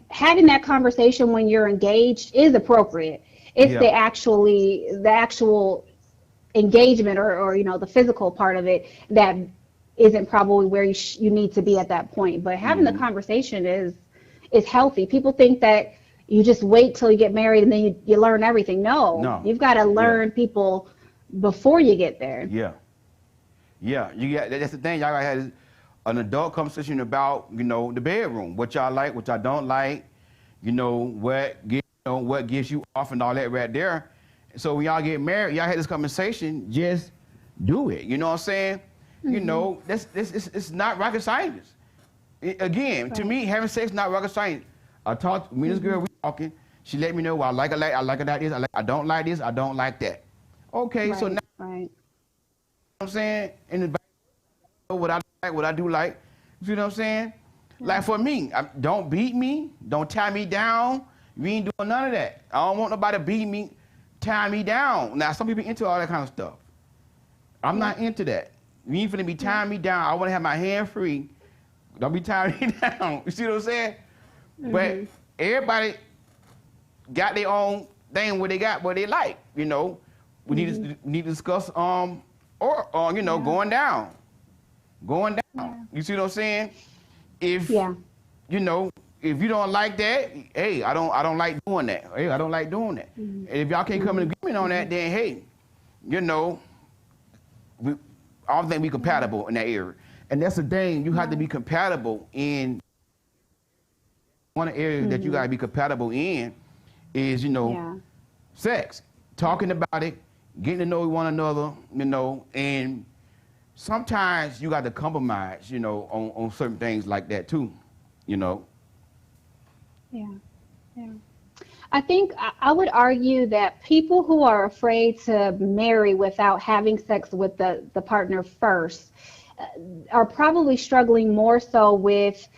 [SPEAKER 5] having that conversation when you're engaged is appropriate. It's the actual engagement or the physical part of it that isn't probably where you need to be at that point. But having the conversation is healthy. People think that you just wait till you get married and then you learn everything. No. You've got to learn people before you get there.
[SPEAKER 4] That's the thing. Y'all gotta have an adult conversation about the bedroom, what y'all like, what y'all don't like, what gives you off and all that right there. So when y'all get married, y'all had this conversation. Just do it. You know what I'm saying? It's not rocket science. To me, having sex is not rocket science. I talked, me and this girl, we talking. She let me know what I like it like this. I don't like this. I don't like that. Okay, so now, you know what I'm saying? And what I like, what I do like. You know what I'm saying? Like for me, don't beat me. Don't tie me down. You ain't doing none of that. I don't want nobody to beat me, tie me down. Now, some people into all that kind of stuff. I'm not into that. You ain't finna be tying me down. I want to have my hand free. Don't be tying me down. You see what I'm saying? But everybody got their own thing what they like. We need to discuss going down. You see what I'm saying? If if you don't like that, hey, I don't like doing that. Hey, I don't like doing that. And if y'all can't come in agreement on that, then hey, I don't think we compatible in that area. And that's the thing, you have to be compatible in one of the areas that you got to be compatible in is, sex, talking about it, getting to know one another, and sometimes you got to compromise, on certain things like that too,
[SPEAKER 5] Yeah. Yeah. I think I would argue that people who are afraid to marry without having sex with the partner first are probably struggling more so with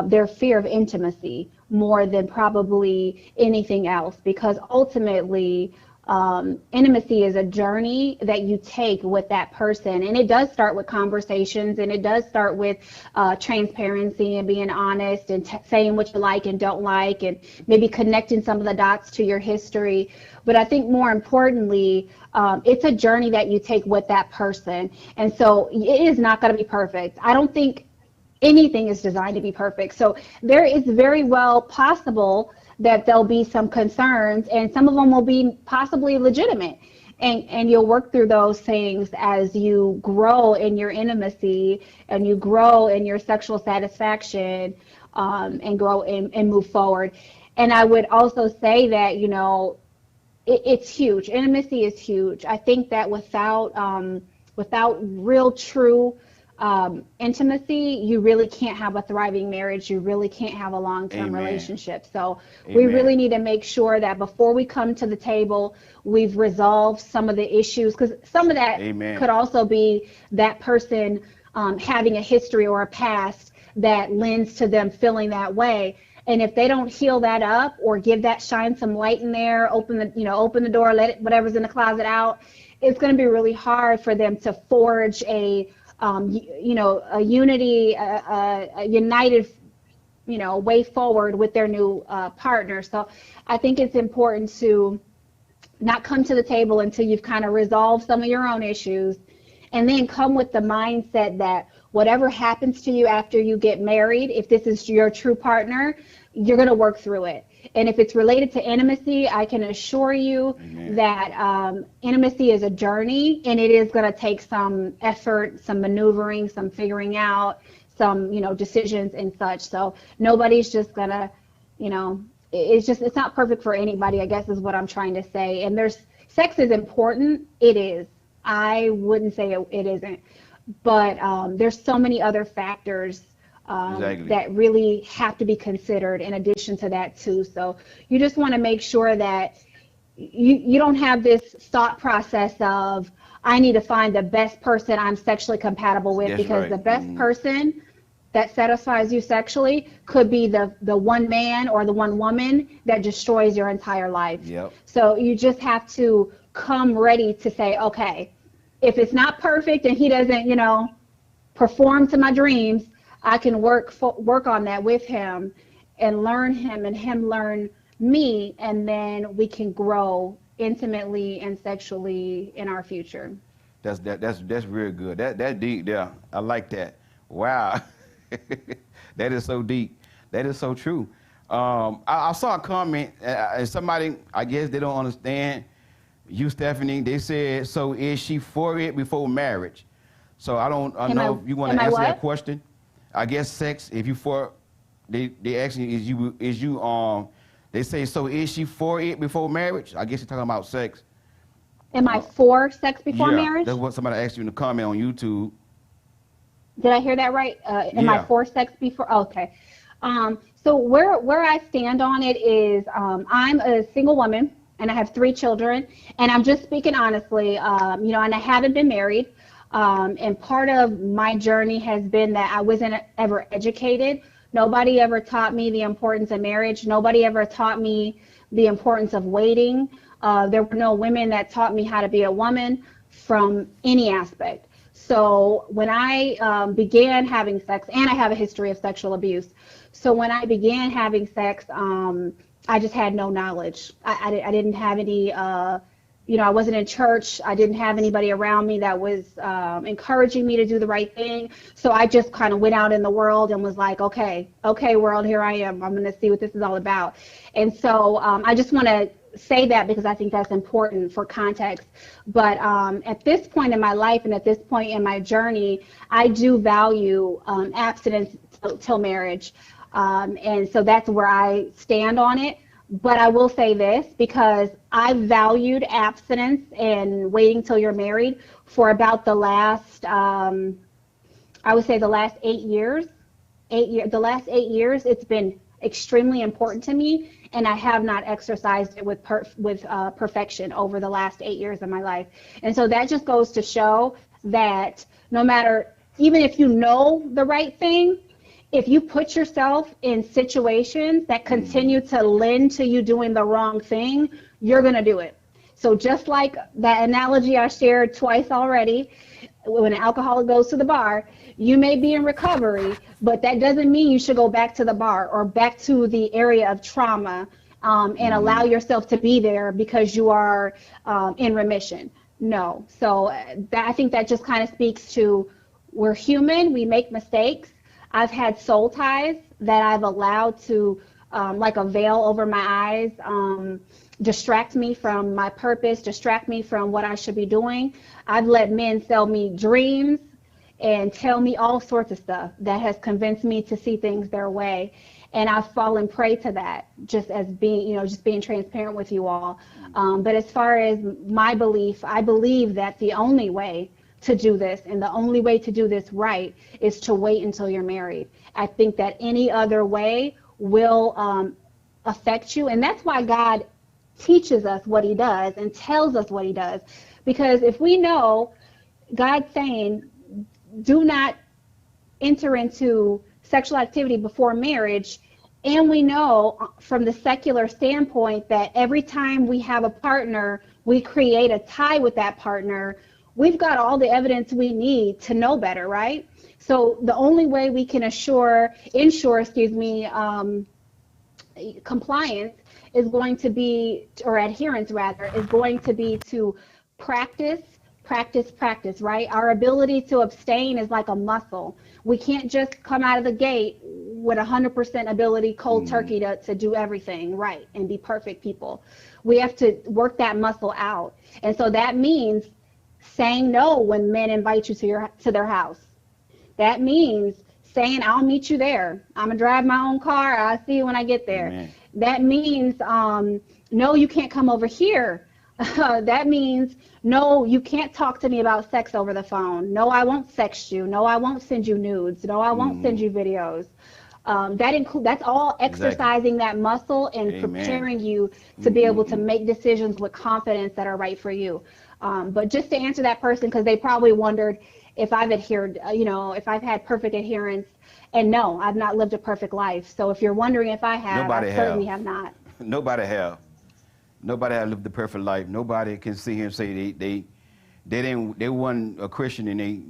[SPEAKER 5] their fear of intimacy more than probably anything else, because ultimately intimacy is a journey that you take with that person, and it does start with conversations, and it does start with transparency and being honest and saying what you like and don't like, and maybe connecting some of the dots to your history. But I think more importantly, it's a journey that you take with that person, and so it is not going to be perfect. I don't think anything is designed to be perfect. So there is very well possible that there'll be some concerns, and some of them will be possibly legitimate. And you'll work through those things as you grow in your intimacy and you grow in your sexual satisfaction, and grow and move forward. And I would also say that, it's huge. Intimacy is huge. I think that without real, true intimacy, you really can't have a thriving marriage. You really can't have a long-term relationship. So we really need to make sure that before we come to the table, we've resolved some of the issues, because some of that could also be that person having a history or a past that lends to them feeling that way. And if they don't heal that up or shine some light in there, open the door, let whatever's in the closet out, it's going to be really hard for them to forge a unity, a united, way forward with their new partner. So I think it's important to not come to the table until you've kind of resolved some of your own issues, and then come with the mindset that whatever happens to you after you get married, if this is your true partner, you're going to work through it. And if it's related to intimacy, I can assure you that intimacy is a journey, and it is going to take some effort, some maneuvering, some figuring out, some, decisions and such. So nobody's just going to, it's not perfect for anybody, I guess is what I'm trying to say. And sex is important. It is. I wouldn't say it isn't. But there's so many other factors that really have to be considered in addition to that too. So you just want to make sure that you don't have this thought process of, I need to find the best person I'm sexually compatible with, because the best person that satisfies you sexually could be the one man or the one woman that destroys your entire life. So you just have to come ready to say, okay, if it's not perfect and he doesn't, perform to my dreams, I can work on that with him and learn him and him learn me, and then we can grow intimately and sexually in our future.
[SPEAKER 4] That's real good. That's deep there. I like that. Wow. That is so deep. That is so true. I saw a comment, and somebody, I guess they don't understand you, Stephanie. They said, so is she for it before marriage? So I know if you want to answer that question. I guess sex, if you for, they actually is you they say, so is she for it before marriage? I guess you're talking about sex.
[SPEAKER 5] Am I for sex before marriage?
[SPEAKER 4] That's what somebody asked you in the comment on YouTube.
[SPEAKER 5] Did I hear that right? Am I for sex before? Okay. So where I stand on it is, I'm a single woman and I have 3 children, and I'm just speaking honestly, and I haven't been married. And part of my journey has been that I wasn't ever educated. Nobody ever taught me the importance of marriage. Nobody ever taught me the importance of waiting. There were no women that taught me how to be a woman from any aspect. So when I began having sex, and I have a history of sexual abuse, so when I began having sex, I just had no knowledge. I didn't have any, I wasn't in church. I didn't have anybody around me that was encouraging me to do the right thing. So I just kind of went out in the world and was like, okay, world, here I am. I'm going to see what this is all about. And so I just want to say that because I think that's important for context. But at this point in my life and at this point in my journey, I do value abstinence till marriage. And so that's where I stand on it. But I will say this, because I've valued abstinence and waiting till you're married for about the last, I would say the last 8 years. The last 8 years, it's been extremely important to me, and I have not exercised it with perfection over the last 8 years of my life. And so that just goes to show that no matter, even if you know the right thing, if you put yourself in situations that continue to lend to you doing the wrong thing, you're going to do it. So just like that analogy I shared twice already, when an alcoholic goes to the bar, you may be in recovery, but that doesn't mean you should go back to the bar or back to the area of trauma and allow yourself to be there because you are in remission. No. So I think that just kind of speaks to, we're human, we make mistakes. I've had soul ties that I've allowed to, like a veil over my eyes, distract me from my purpose, distract me from what I should be doing. I've let men sell me dreams and tell me all sorts of stuff that has convinced me to see things their way. And I've fallen prey to that, just as being, just being transparent with you all. But as far as my belief, I believe that the only way to do this, and the only way to do this right, is to wait until you're married. I think that any other way will affect you, and that's why God teaches us what he does and tells us what he does. Because if we know God's saying, do not enter into sexual activity before marriage, and we know from the secular standpoint that every time we have a partner, we create a tie with that partner, we've got all the evidence we need to know better, right? So the only way we can ensure compliance is going to be, or adherence rather, is going to be to practice, right? Our ability to abstain is like a muscle. We can't just come out of the gate with 100% ability, cold turkey, to do everything right and be perfect people. We have to work that muscle out. And so that means saying no when men invite you to their house. That means saying, I'll meet you there. I'm gonna drive my own car. I'll see you when I get there. Amen. That means, no, you can't come over here. That means, no, you can't talk to me about sex over the phone. No, I won't sext you. No, I won't send you nudes. No, I won't send you videos. That's all exercising that muscle and preparing you to be able to make decisions with confidence that are right for you. But just to answer that person, because they probably wondered if I've adhered, if I've had perfect adherence. And no, I've not lived a perfect life. So if you're wondering if I have, I certainly have not.
[SPEAKER 4] Nobody have. Nobody have lived the perfect life. Nobody can sit here and say they weren't a Christian and they,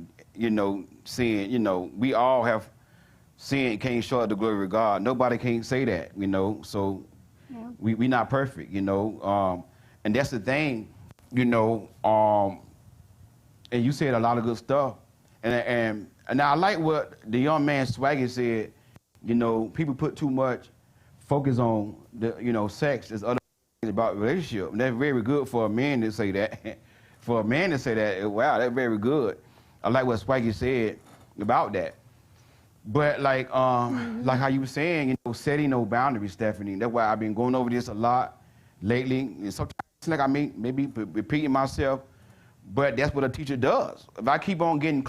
[SPEAKER 4] saying, we all have sinned, came short of the glory of God. Nobody can't say that, So we not perfect, and that's the thing, and you said a lot of good stuff, and I like what the young man Swaggy said. People put too much focus on the sex as other things about relationship, and that's very good for a man to say that. For a man to say that, wow, that's very good. I like what Swaggy said about that. But like how you were saying, setting no boundaries, Stephanie. That's why I've been going over this a lot lately. And sometimes it's like I maybe repeating myself, but that's what a teacher does. If I keep on getting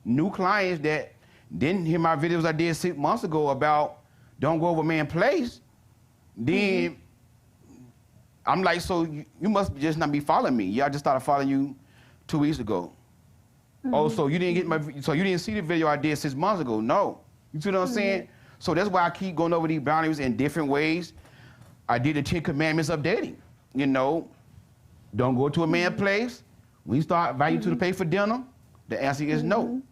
[SPEAKER 4] new clients that didn't hear my videos I did 6 months ago about don't go over man's place, then I'm like, so you must just not be following me. Yeah, I just started following you 2 weeks ago. Oh, so you didn't see the video I did 6 months ago? No. You see what I'm saying? So that's why I keep going over these boundaries in different ways. I did the 10 Commandments of dating. Don't go to a man's place. When you start inviting you to the place for dinner, the answer is no.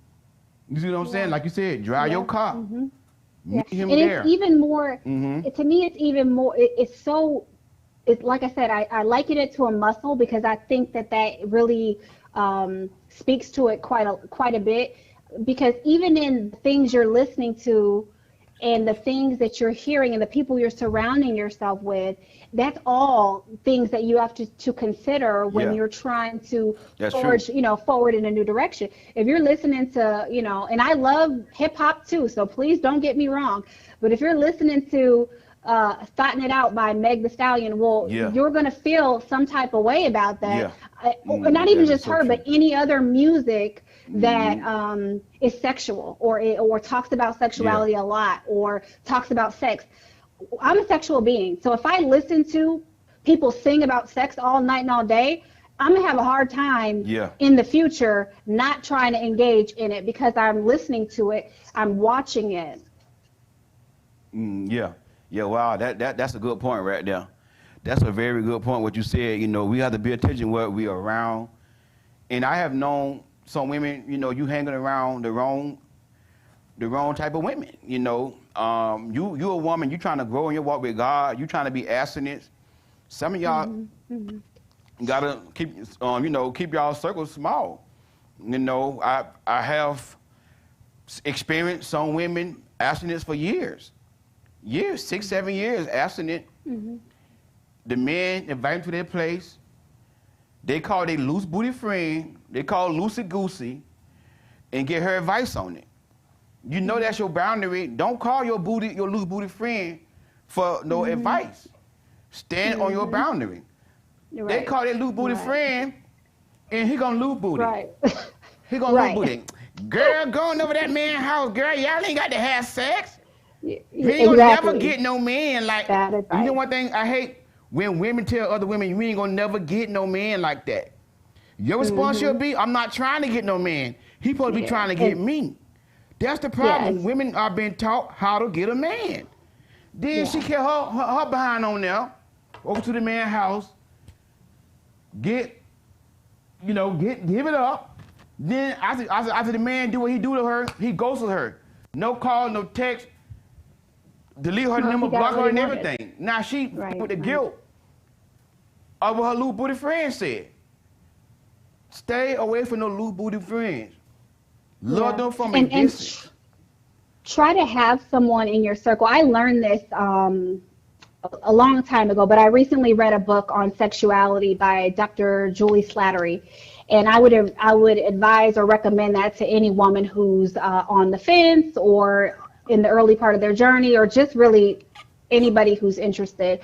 [SPEAKER 4] You see what I'm saying? Like you said, drive your car. Meet him there.
[SPEAKER 5] It's even more, to me, it's even more, it's like I said, I liken it to a muscle because I think that really speaks to it quite a bit, because even in things you're listening to and the things that you're hearing and the people you're surrounding yourself with, that's all things that you have to consider when you're trying to forward in a new direction. If you're listening to, and I love hip hop too, so please don't get me wrong, but if you're listening to Thotting It Out by Meg Thee Stallion, you're going to feel some type of way about that. Not even just her, but any other music that is sexual or talks about sexuality a lot or talks about sex. I'm a sexual being, so if I listen to people sing about sex all night and all day, I'm gonna have a hard time in the future not trying to engage in it because I'm listening to it, I'm watching it.
[SPEAKER 4] Wow, that's a good point right there. That's a very good point what you said. We have to pay attention what we are around. And I have known some women, you hanging around the wrong type of women. You a woman, you trying to grow in your walk with God, you trying to be abstinent. Some of y'all gotta keep keep y'all circles small. I have experienced some women abstinence for years, 6, 7 years abstinent. The men invite them to their place. They call their loose booty friend, they call loosey goosey, and get her advice on it. That's your boundary. Don't call your loose booty friend for no advice. Stand on your boundary. Right. They call their loose booty friend, and he gonna lose booty. Right. He gonna lose booty. Girl, going over that man's house, girl, y'all ain't got to have sex. He ain't gonna never get no man like that. You know one thing I hate? When women tell other women, you ain't gonna never get no man like that. Your response should be, I'm not trying to get no man. He supposed to be trying to get me. That's the problem. Yes. Women are being taught how to get a man. Then she kept her behind on there, over to the man's house, give it up. Then after the man do what he do to her, he ghosts her. No call, no text, delete her number, block her and everything. Now she with the guilt of what her little booty friend said. Stay away from those little booty friends. Love them from a distance.
[SPEAKER 5] Try to have someone in your circle. I learned this a long time ago, but I recently read a book on sexuality by Dr. Julie Slattery. And I would advise or recommend that to any woman who's on the fence or in the early part of their journey, or just really anybody who's interested.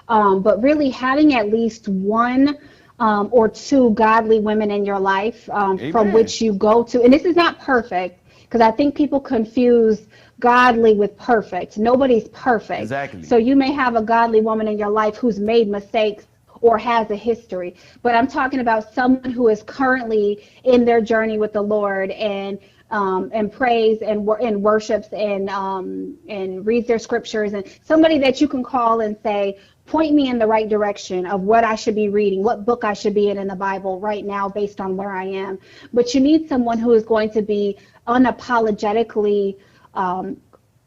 [SPEAKER 5] But really having at least one or two godly women in your life from which you go to. And this is not perfect, because I think people confuse godly with perfect. Nobody's perfect.
[SPEAKER 4] Exactly.
[SPEAKER 5] So you may have a godly woman in your life who's made mistakes or has a history. But I'm talking about someone who is currently in their journey with the Lord and prays and worships and reads their scriptures, and somebody that you can call and say, point me in the right direction of what I should be reading, what book I should be in the Bible right now based on where I am. But you need someone who is going to be unapologetically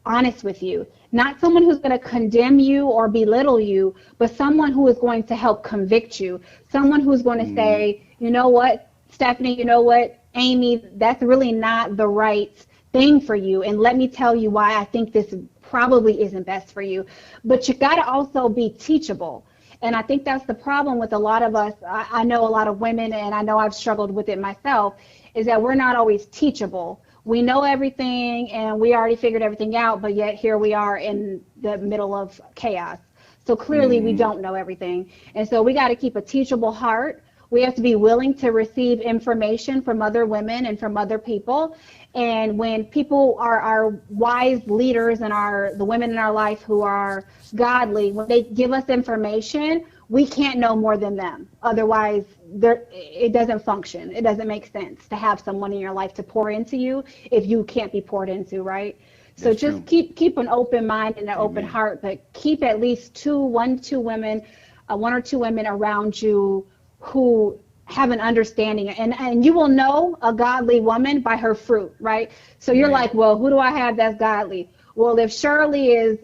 [SPEAKER 5] honest with you. Not someone who's going to condemn you or belittle you, but someone who is going to help convict you. Someone who's going to say, you know what, Stephanie, you know what, Amy, that's really not the right thing for you. And let me tell you why I think this probably isn't best for you. But you got to also be teachable. And I think that's the problem with a lot of us. I know a lot of women, and I know I've struggled with it myself, is that we're not always teachable. We know everything and we already figured everything out, but yet here we are in the middle of chaos. So clearly we don't know everything. And so we got to keep a teachable heart. We have to be willing to receive information from other women and from other people. And when people are our wise leaders and the women in our life who are godly, when they give us information, we can't know more than them. Otherwise, it doesn't function. It doesn't make sense to have someone in your life to pour into you if you can't be poured into, right? So that's just true. Keep an open mind and an open heart, but keep at least one or two women around you who have an understanding, and you will know a godly woman by her fruit, right? So you're like, well, who do I have that's godly? Well, if Shirley is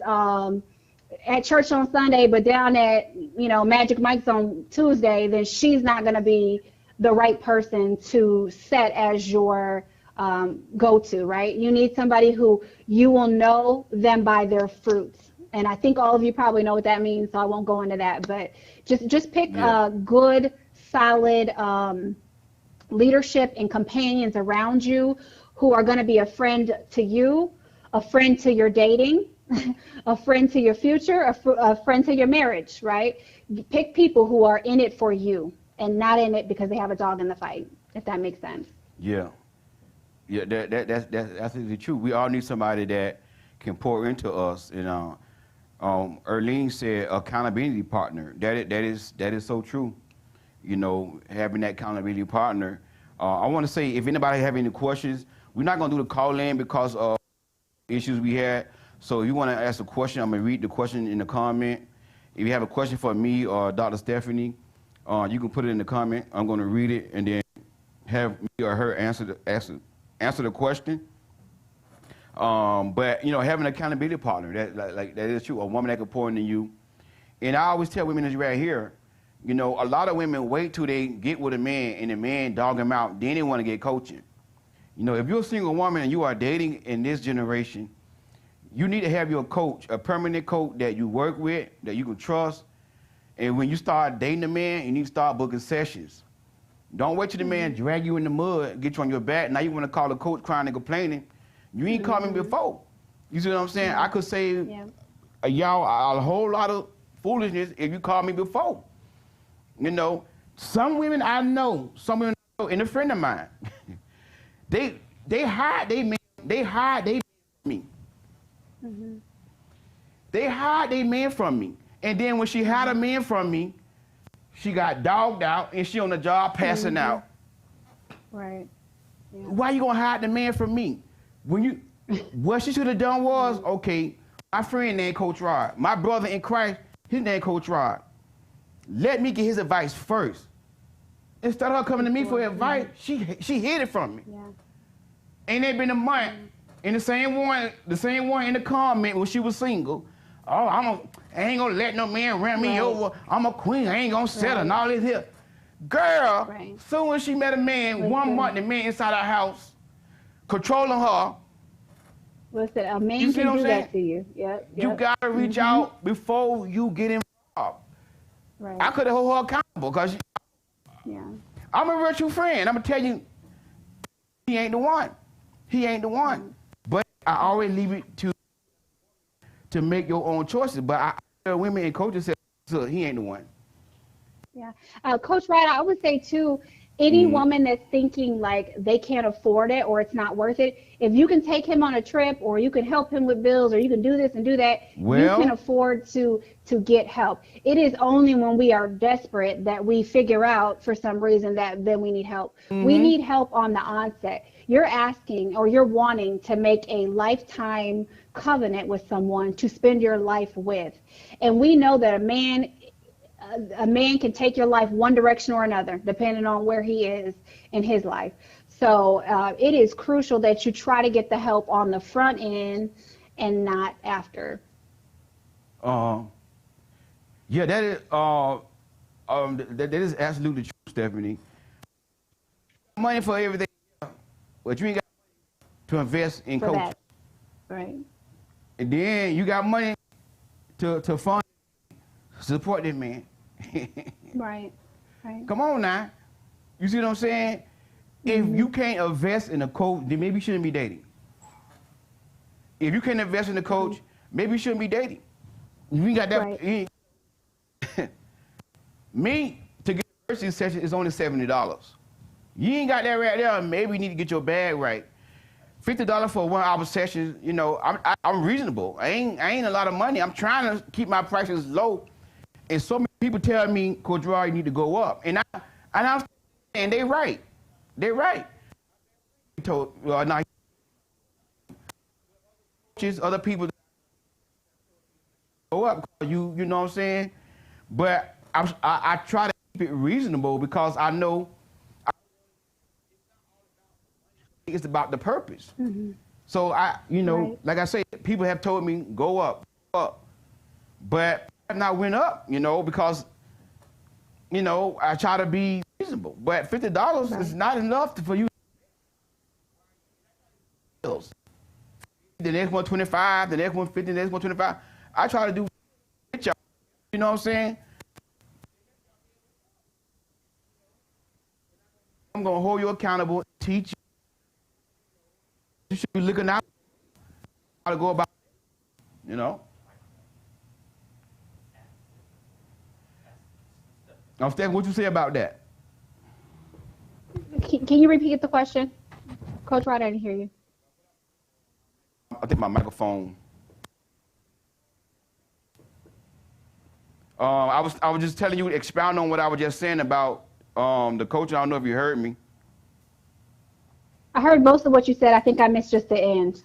[SPEAKER 5] at church on Sunday, but down at Magic Mike's on Tuesday, then she's not going to be the right person to set as your go to, right? You need somebody who you will know them by their fruits. And I think all of you probably know what that means, so I won't go into that. But just pick a good, solid leadership and companions around you who are going to be a friend to you, a friend to your dating, a friend to your future, a friend to your marriage, right? Pick people who are in it for you and not in it because they have a dog in the fight, if that makes sense.
[SPEAKER 4] Yeah. Yeah, that's the truth. We all need somebody that can pour into us. And Erlene said accountability partner. That is so true. You know, having that accountability partner. I want to say, if anybody have any questions, we're not gonna do the call in because of issues we had. So if you want to ask a question, I'm gonna read the question in the comment. If you have a question for me or Dr. Stephanie, you can put it in the comment. I'm gonna read it and then have me or her answer the question. But you know, having an accountability partner, that is true. A woman that can pour into you. And I always tell women this right here, you know, a lot of women wait till they get with a man and the man dog them out, then they want to get coaching. You know, if you're a single woman and you are dating in this generation, you need to have your coach, a permanent coach that you work with, that you can trust. And when you start dating a man, you need to start booking sessions. Don't wait till the man drag you in the mud, get you on your back. Now you want to call the coach crying and complaining. You ain't called me before. You see what I'm saying? I could save y'all a whole lot of foolishness if you called me before. You know, some women I know, and a friend of mine, they hide they man, they hide they from me. They hide they man from me. And then when she had a man from me, she got dogged out and she on the job passing out.
[SPEAKER 5] Right. Yeah.
[SPEAKER 4] Why you gonna hide the man from me? What she should have done was, okay, my friend named Coach Rod, my brother in Christ, his name Coach Rod. Let me get his advice first. Instead of her coming to me for advice, she hid it from me.
[SPEAKER 5] Yeah.
[SPEAKER 4] Ain't it been a month? And the same one in the comment when she was single. Oh, I ain't gonna let no man run me over. I'm a queen. I ain't gonna settle and all this here. Girl, soon as she met a man, 1 month, the man inside her house, controlling her.
[SPEAKER 5] Listen, a man can do that to you. Yep.
[SPEAKER 4] You gotta reach out before you get involved.
[SPEAKER 5] Right.
[SPEAKER 4] I could have hold her accountable because I'm a virtual friend. I'm gonna tell you, he ain't the one. He ain't the one. But I always leave it to make your own choices. But I tell women and coaches say, so he ain't the one.
[SPEAKER 5] Yeah. Coach Rod, I would say too, any woman that's thinking like they can't afford it or it's not worth it, if you can take him on a trip or you can help him with bills or you can do this and do that, you can afford to get help. It is only when we are desperate that we figure out for some reason that then we need help. We need help on the onset. You're asking or you're wanting to make a lifetime covenant with someone to spend your life with. And we know that a man can take your life one direction or another, depending on where he is in his life. So it is crucial that you try to get the help on the front end and not after.
[SPEAKER 4] Yeah, that is absolutely true, Stephanie. Money for everything, but you ain't got to invest in coaching.
[SPEAKER 5] Right.
[SPEAKER 4] And then you got money to fund, support this man.
[SPEAKER 5] Right.
[SPEAKER 4] Come on now. You see what I'm saying? If you can't invest in a coach, then maybe you shouldn't be dating. If you can't invest in a coach, maybe you shouldn't be dating. You ain't got that. Me, to get a first session is only $70. You ain't got that right there, maybe you need to get your bag right. $50 for a 1 hour session, you know, I'm reasonable. I ain't a lot of money. I'm trying to keep my prices low. And so many people tell me, Coach Roy, you need to go up. And I'm saying they right. They're right. Now, other people go up, you know what I'm saying? But I try to keep it reasonable because I know it's about the purpose. So like I say, people have told me, go up. But I not went up, you know, because, you know, I try to be reasonable. But $50 is not enough for you. the next one 25, the next one 50, the next one 25. I try to do with y'all. You know what I'm saying? I'm gonna hold you accountable, teach you. You should be looking out how to go about, you know. Now, Steph, what you say about that?
[SPEAKER 5] Can you repeat the question? Coach Rod, I didn't hear you.
[SPEAKER 4] I think my microphone. I was just telling you, expound on what I was just saying about the coach. I don't know if you heard me.
[SPEAKER 5] I heard most of what you said. I think I missed just the end.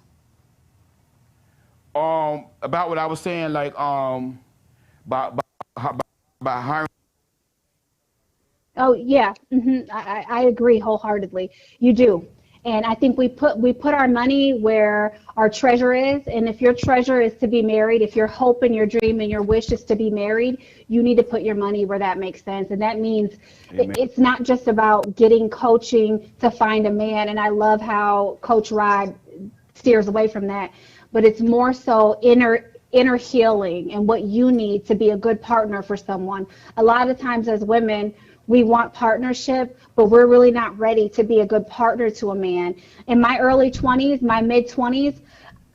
[SPEAKER 4] About what I was saying, like about hiring.
[SPEAKER 5] Oh yeah, I agree wholeheartedly. You do, and I think we put our money where our treasure is. And if your treasure is to be married, if your hope and your dream and your wish is to be married, you need to put your money where that makes sense. And that means it's not just about getting coaching to find a man. And I love how Coach Rod steers away from that, but it's more so inner healing and what you need to be a good partner for someone. A lot of times as women, we want partnership, but we're really not ready to be a good partner to a man. In my early 20s, my mid 20s,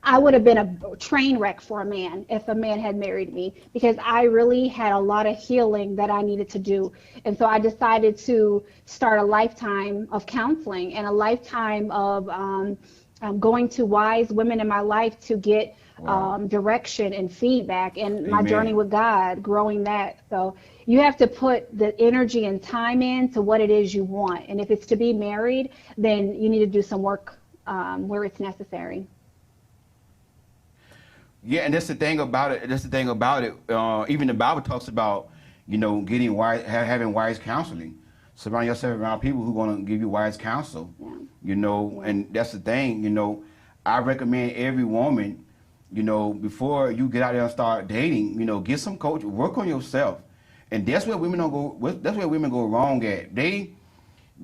[SPEAKER 5] I would have been a train wreck for a man if a man had married me, because I really had a lot of healing that I needed to do. And so I decided to start a lifetime of counseling and a lifetime of going to wise women in my life to get direction and feedback, and my journey with God, growing that. So you have to put the energy and time into what it is you want. And if it's to be married, then you need to do some work where it's necessary.
[SPEAKER 4] Yeah, and that's the thing about it. Even the Bible talks about, getting wise, having wise counseling. Surround yourself around people who are going to give you wise counsel. And that's the thing. I recommend every woman, before you get out there and start dating, get some coach, work on yourself. And that's where women go wrong at. They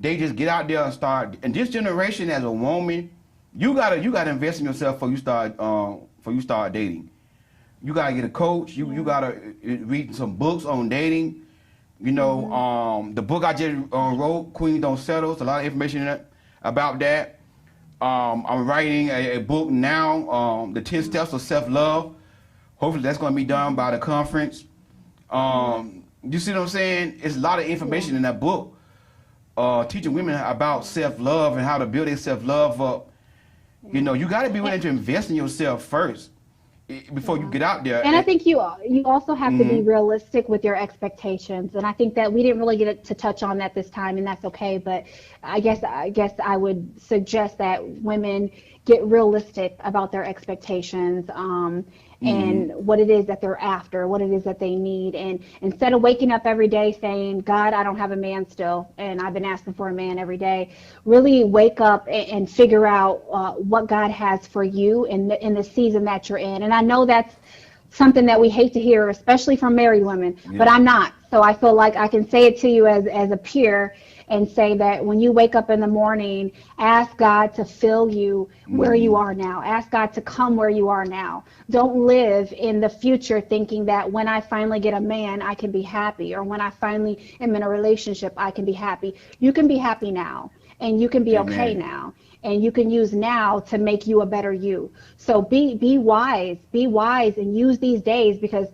[SPEAKER 4] just get out there and start. And this generation, as a woman, you gotta invest in yourself before you start dating. You gotta get a coach. You gotta read some books on dating. The book I just wrote, Queen Don't Settle. There's a lot of information in it about that. I'm writing a book now, The 10 Steps of Self-Love. Hopefully that's going to be done by the conference. You see what I'm saying? It's a lot of information in that book, teaching women about self-love and how to build their self-love up. You got to be willing to invest in yourself first before you get out there.
[SPEAKER 5] And I think you also have to be realistic with your expectations. And I think that we didn't really get to touch on that this time, and that's okay. But I guess I would suggest that women get realistic about their expectations and what it is that they're after, what it is that they need. And instead of waking up every day saying, God, I don't have a man still, and I've been asking for a man every day, really wake up and figure out what God has for you in the season that you're in. And I know that's something that we hate to hear, especially from married women, but I'm not. So I feel like I can say it to you as a peer and say that when you wake up in the morning, ask God to fill you where you are now. Ask God to come where you are now. Don't live in the future thinking that when I finally get a man, I can be happy, or when I finally am in a relationship, I can be happy. You can be happy now, and you can be okay now. And you can use now to make you a better you. So be wise and use these days, because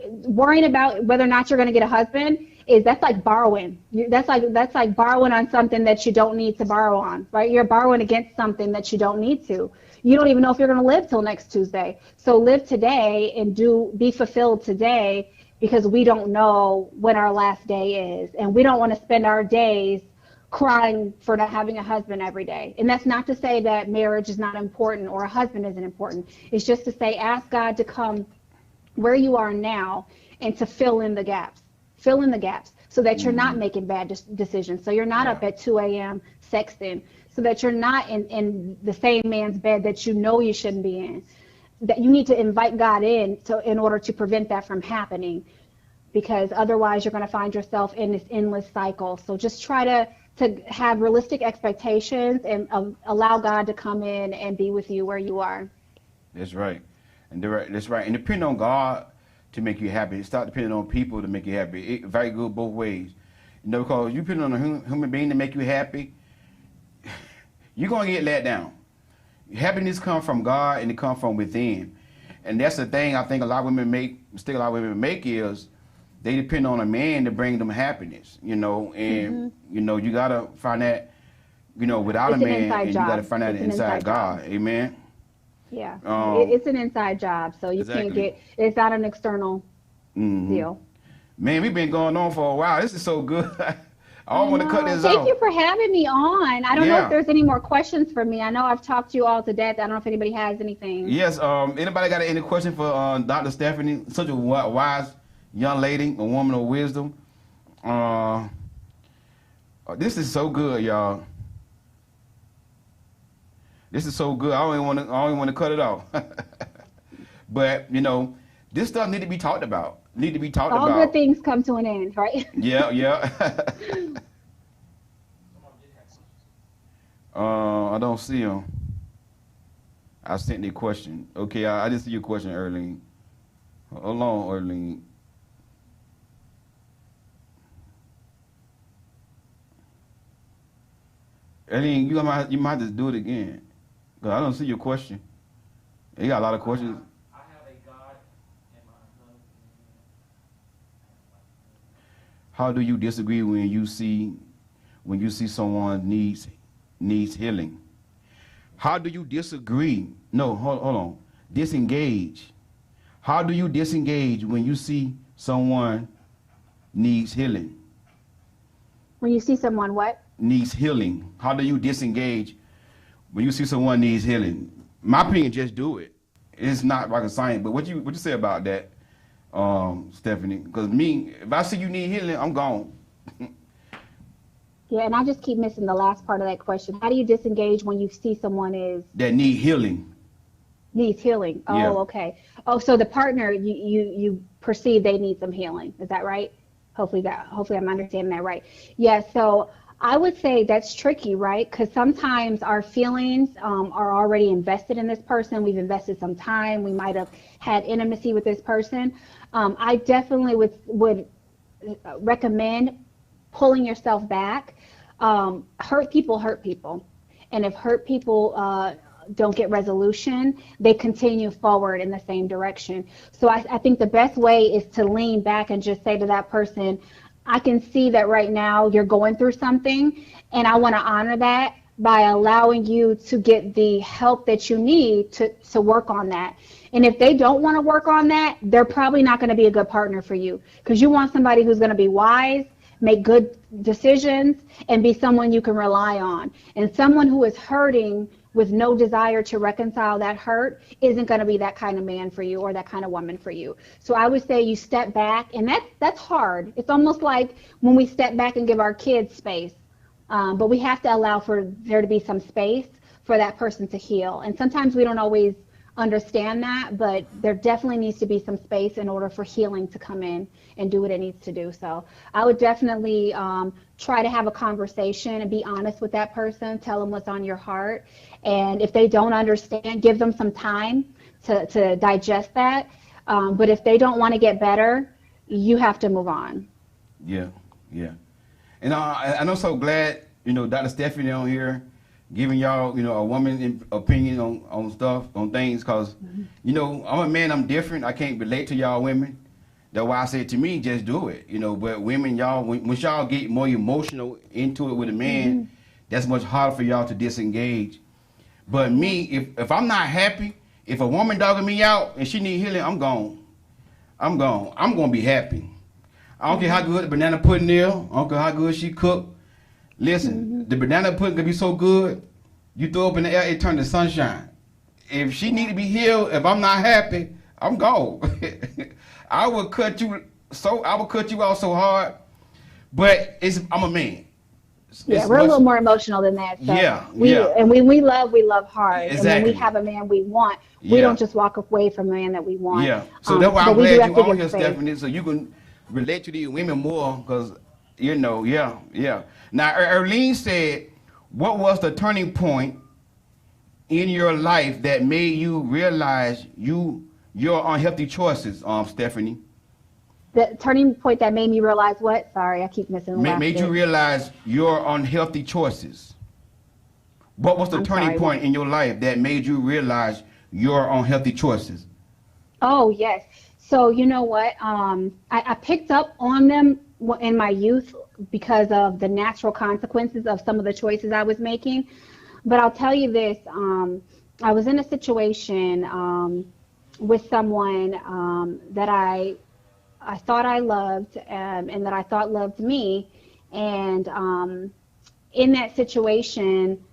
[SPEAKER 5] worrying about whether or not you're going to get a husband that's like borrowing. That's like borrowing on something that you don't need to borrow on, right? You're borrowing against something that you don't need to. You don't even know if you're going to live till next Tuesday. So live today and be fulfilled today, because we don't know when our last day is, and we don't want to spend our days crying for not having a husband every day. And that's not to say that marriage is not important or a husband isn't important. It's just to say, ask God to come where you are now and to fill in the gaps so that you're not making bad decisions. So you're not up at 2 a.m. sexting, so that you're not in the same man's bed that you know you shouldn't be in. That you need to invite God in order to prevent that from happening, because otherwise you're going to find yourself in this endless cycle. So just try to have realistic expectations and allow God to come in and be with you where you are.
[SPEAKER 4] That's right. And that's right. And depend on God to make you happy. Stop depending on people to make you happy. It very good both ways. You know, because you depend on a human being to make you happy, you're gonna get let down. Happiness comes from God and it comes from within. And that's the thing I think a lot of women make is they depend on a man to bring them happiness, you know, and you know, you gotta find that, you know, without
[SPEAKER 5] It's
[SPEAKER 4] a man, and you
[SPEAKER 5] job.
[SPEAKER 4] gotta find that inside God.
[SPEAKER 5] Job.
[SPEAKER 4] Amen.
[SPEAKER 5] Yeah, it's an inside job, so you can't it's not an external deal.
[SPEAKER 4] Man, we've been going on for a while. This is so good. I don't want to cut this
[SPEAKER 5] Thank
[SPEAKER 4] off.
[SPEAKER 5] you for having me on. I don't know if there's any more questions for me. I know I've talked to you all to death. I don't know if anybody has anything.
[SPEAKER 4] Yes. Anybody got any question for Dr. Stephanie? Such a wise young lady, a woman of wisdom. This is so good, y'all. This is so good. I don't even want to cut it off. But you know, this stuff need to be talked about. All
[SPEAKER 5] good things come to an end, right?
[SPEAKER 4] Yeah. I don't see them. I sent the question. Okay, I didn't see your question, Erlene. Hold on, Erlene. Erlene, you might just do it again. Cause I don't see your question. You got a lot of questions.
[SPEAKER 6] I have a God in my husband.
[SPEAKER 4] How do you disagree when you see someone needs healing? How do you disagree? No, hold on. Disengage. How do you disengage when you see someone needs healing?
[SPEAKER 5] When you see someone what?
[SPEAKER 4] Needs healing. How do you disengage when you see someone needs healing? My opinion, just do it. It's not rocket science, but what you say about that, Stephanie? Because me, if I see you need healing, I'm gone.
[SPEAKER 5] Yeah, and I just keep missing the last part of that question. How do you disengage when you see someone
[SPEAKER 4] that need healing?
[SPEAKER 5] Needs healing. Oh, yeah. Okay. Oh, so the partner you perceive they need some healing. Is that right? Hopefully I'm understanding that right. Yeah. So I would say that's tricky, right? Because sometimes our feelings are already invested in this person. We've invested some time. We might have had intimacy with this person. I definitely would recommend pulling yourself back. Hurt people. And if hurt people don't get resolution, they continue forward in the same direction. So I think the best way is to lean back and just say to that person, I can see that right now you're going through something, and I want to honor that by allowing you to get the help that you need to work on that. And if they don't want to work on that, they're probably not going to be a good partner for you, because you want somebody who's going to be wise, make good decisions, and be someone you can rely on. And someone who is hurting with no desire to reconcile that hurt isn't going to be that kind of man for you or that kind of woman for you. So I would say you step back, and that's hard. It's almost like when we step back and give our kids space, but we have to allow for there to be some space for that person to heal. And sometimes we don't always understand that, but there definitely needs to be some space in order for healing to come in and do what it needs to do. So I would definitely try to have a conversation and be honest with that person, tell them what's on your heart. And if they don't understand, give them some time to digest that. But if they don't want to get better, you have to move on.
[SPEAKER 4] Yeah. And I'm so glad, Dr. Stephanie on here, giving y'all, a woman's opinion on stuff, on things, because, I'm a man, I'm different. I can't relate to y'all women. That's why I said, to me, just do it. But women, y'all, when y'all get more emotional into it with a man, that's much harder for y'all to disengage. But me, if I'm not happy, if a woman dogging me out and she need healing, I'm gone. I'm going to be happy. I don't care how good the banana pudding is. I don't care how good she cook. Listen, the banana pudding can be so good, you throw up in the air, it turns to sunshine. If she need to be healed, if I'm not happy, I'm gone. I would cut you out so hard, but I'm a man.
[SPEAKER 5] Yeah, we're a little more emotional than that. So And when we love hard.
[SPEAKER 4] Exactly.
[SPEAKER 5] And when we have a man we want, we don't just walk away from a man that we want.
[SPEAKER 4] Yeah. So that's why I'm glad you're on here, Stephanie, so you can relate to these women more, because, yeah. Now, Erlene said, what was the turning point in your life that made you realize your unhealthy choices, Stephanie?
[SPEAKER 5] The turning point that made me realize what? Sorry, I keep missing the last
[SPEAKER 4] Made you
[SPEAKER 5] bit.
[SPEAKER 4] realize your unhealthy choices. What was the
[SPEAKER 5] I'm
[SPEAKER 4] turning
[SPEAKER 5] sorry,
[SPEAKER 4] point
[SPEAKER 5] what?
[SPEAKER 4] in your life that made you realize your unhealthy choices?
[SPEAKER 5] Oh, yes. So you know what? I picked up on them in my youth because of the natural consequences of some of the choices I was making. But I'll tell you this, I was in a situation with someone that I thought I loved and that I thought loved me. And in that situation,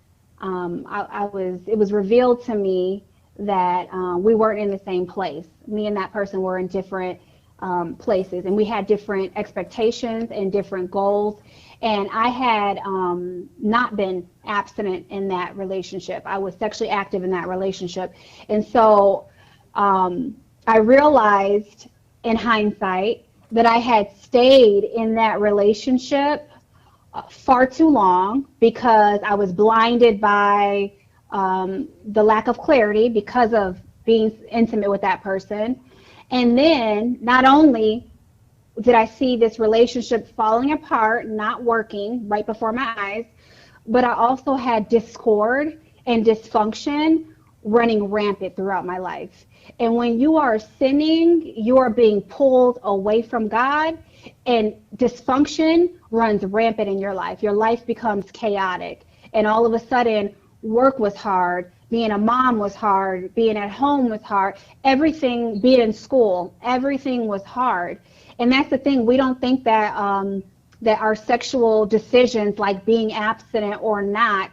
[SPEAKER 5] it was revealed to me that we weren't in the same place. Me and that person were in different places, and we had different expectations and different goals. And I had not been abstinent in that relationship. I was sexually active in that relationship. And so I realized in hindsight that I had stayed in that relationship far too long because I was blinded by the lack of clarity because of being intimate with that person. And then not only did I see this relationship falling apart, not working right before my eyes, but I also had discord and dysfunction running rampant throughout my life. And when you are sinning, you are being pulled away from God, and dysfunction runs rampant in your life. Your life becomes chaotic. And all of a sudden, work was hard, being a mom was hard, being at home was hard, everything, being in school, everything was hard. And that's the thing, we don't think that that our sexual decisions, like being abstinent or not,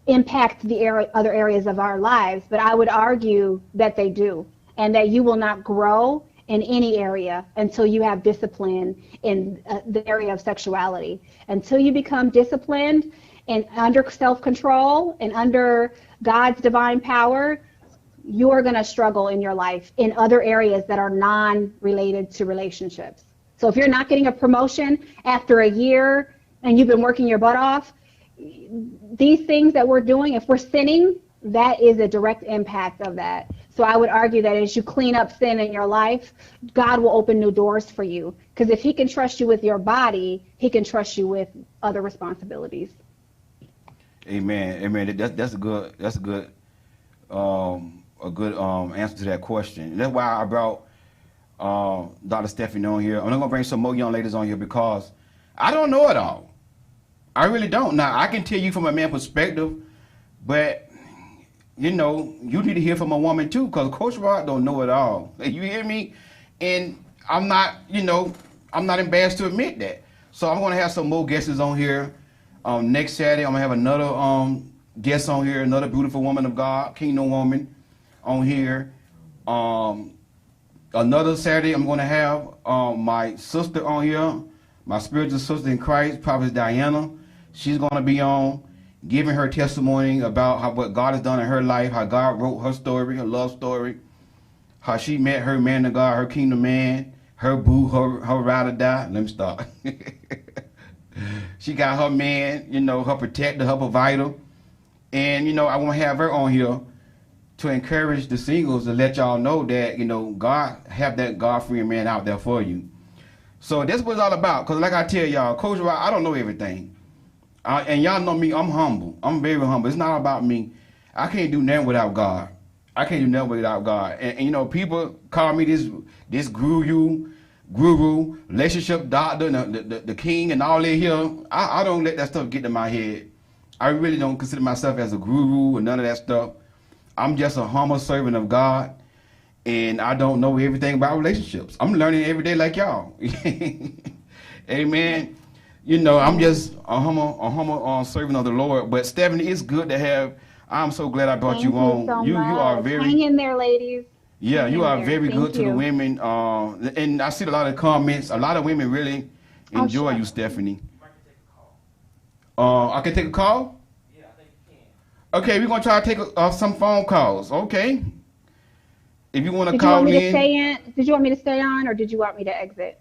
[SPEAKER 5] impact the other areas of our lives, but I would argue that they do, and that you will not grow in any area until you have discipline in the area of sexuality. Until you become disciplined and under self-control and under God's divine power, you're going to struggle in your life in other areas that are non-related to relationships. So if you're not getting a promotion after a year and you've been working your butt off, these things that we're doing, if we're sinning, that is a direct impact of that. So I would argue that as you clean up sin in your life, God will open new doors for you. Because if he can trust you with your body, he can trust you with other responsibilities.
[SPEAKER 4] Amen. Amen. That's a good answer to that question. And that's why I brought Dr. Stephanie on here. I'm not gonna bring some more young ladies on here because I don't know it all. I really don't. Now I can tell you from a man perspective, but you know, you need to hear from a woman too, because Coach Rod don't know it all. You hear me? And I'm not embarrassed to admit that. So I'm gonna have some more guests on here. Next Saturday, I'm gonna have another guest on here, another beautiful woman of God, kingdom woman, on here. Another Saturday, I'm gonna have my sister on here, my spiritual sister in Christ, Prophet Diana. She's gonna be on, giving her testimony about what God has done in her life, how God wrote her story, her love story, how she met her man of God, her kingdom man, her boo, her ride or die. Let me stop. She got her man, you know, her protector, her provider. And, you know, I want to have her on here to encourage the singles to let y'all know that, you know, God have that God-fearing man out there for you. So that's what it's all about. Because like I tell y'all, Coach Rod, I don't know everything. And y'all know me, I'm humble. I'm very humble. It's not about me. I can't do nothing without God. I can't do nothing without God. And you know, people call me this guru, relationship doctor, the king and all that here. I don't let that stuff get to my head. I really don't consider myself as a guru or none of that stuff. I'm just a humble servant of God. And I don't know everything about relationships. I'm learning every day like y'all. Amen. You know, I'm just a humble servant of the Lord. But Stephanie, it's good to have. I'm so glad I brought you on.
[SPEAKER 5] So
[SPEAKER 4] You are very.
[SPEAKER 5] Hang in there, ladies.
[SPEAKER 4] Yeah, you are very good to the women. And I see a lot of comments. A lot of women really enjoy you, Stephanie. I can take a call?
[SPEAKER 6] Yeah, I think you can.
[SPEAKER 4] Okay, we're gonna try to take some phone calls. Okay. If you want to
[SPEAKER 5] Did
[SPEAKER 4] call
[SPEAKER 5] you want me
[SPEAKER 4] in.
[SPEAKER 5] to stay in? Did you want me to stay on, or did you want me to exit?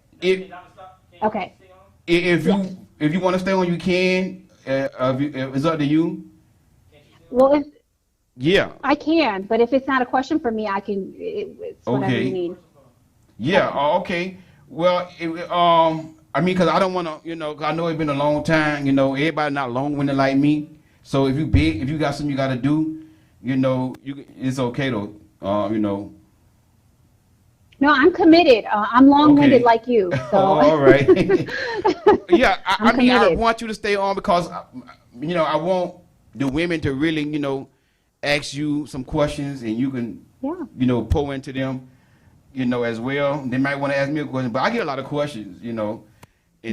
[SPEAKER 5] Okay.
[SPEAKER 4] If you want to stay on, you can. It's up to you.
[SPEAKER 5] Well,
[SPEAKER 4] Yeah.
[SPEAKER 5] I can, but if it's not a question for me, I can. It's whatever you need.
[SPEAKER 4] Yeah. Okay. Well, I mean, cause I don't want to, 'cause I know it's been a long time. Everybody not long-winded like me. So if you got something you got to do, it's okay to,
[SPEAKER 5] No, I'm committed. I'm long-winded
[SPEAKER 4] Okay.
[SPEAKER 5] like you. So
[SPEAKER 4] All right. Yeah. I
[SPEAKER 5] I'm
[SPEAKER 4] mean, I
[SPEAKER 5] committed.
[SPEAKER 4] want you to stay on because, I want the women to really, ask you some questions and you can,
[SPEAKER 5] Yeah.
[SPEAKER 4] pour into them, as well. They might want to ask me a question, but I get a lot of questions, and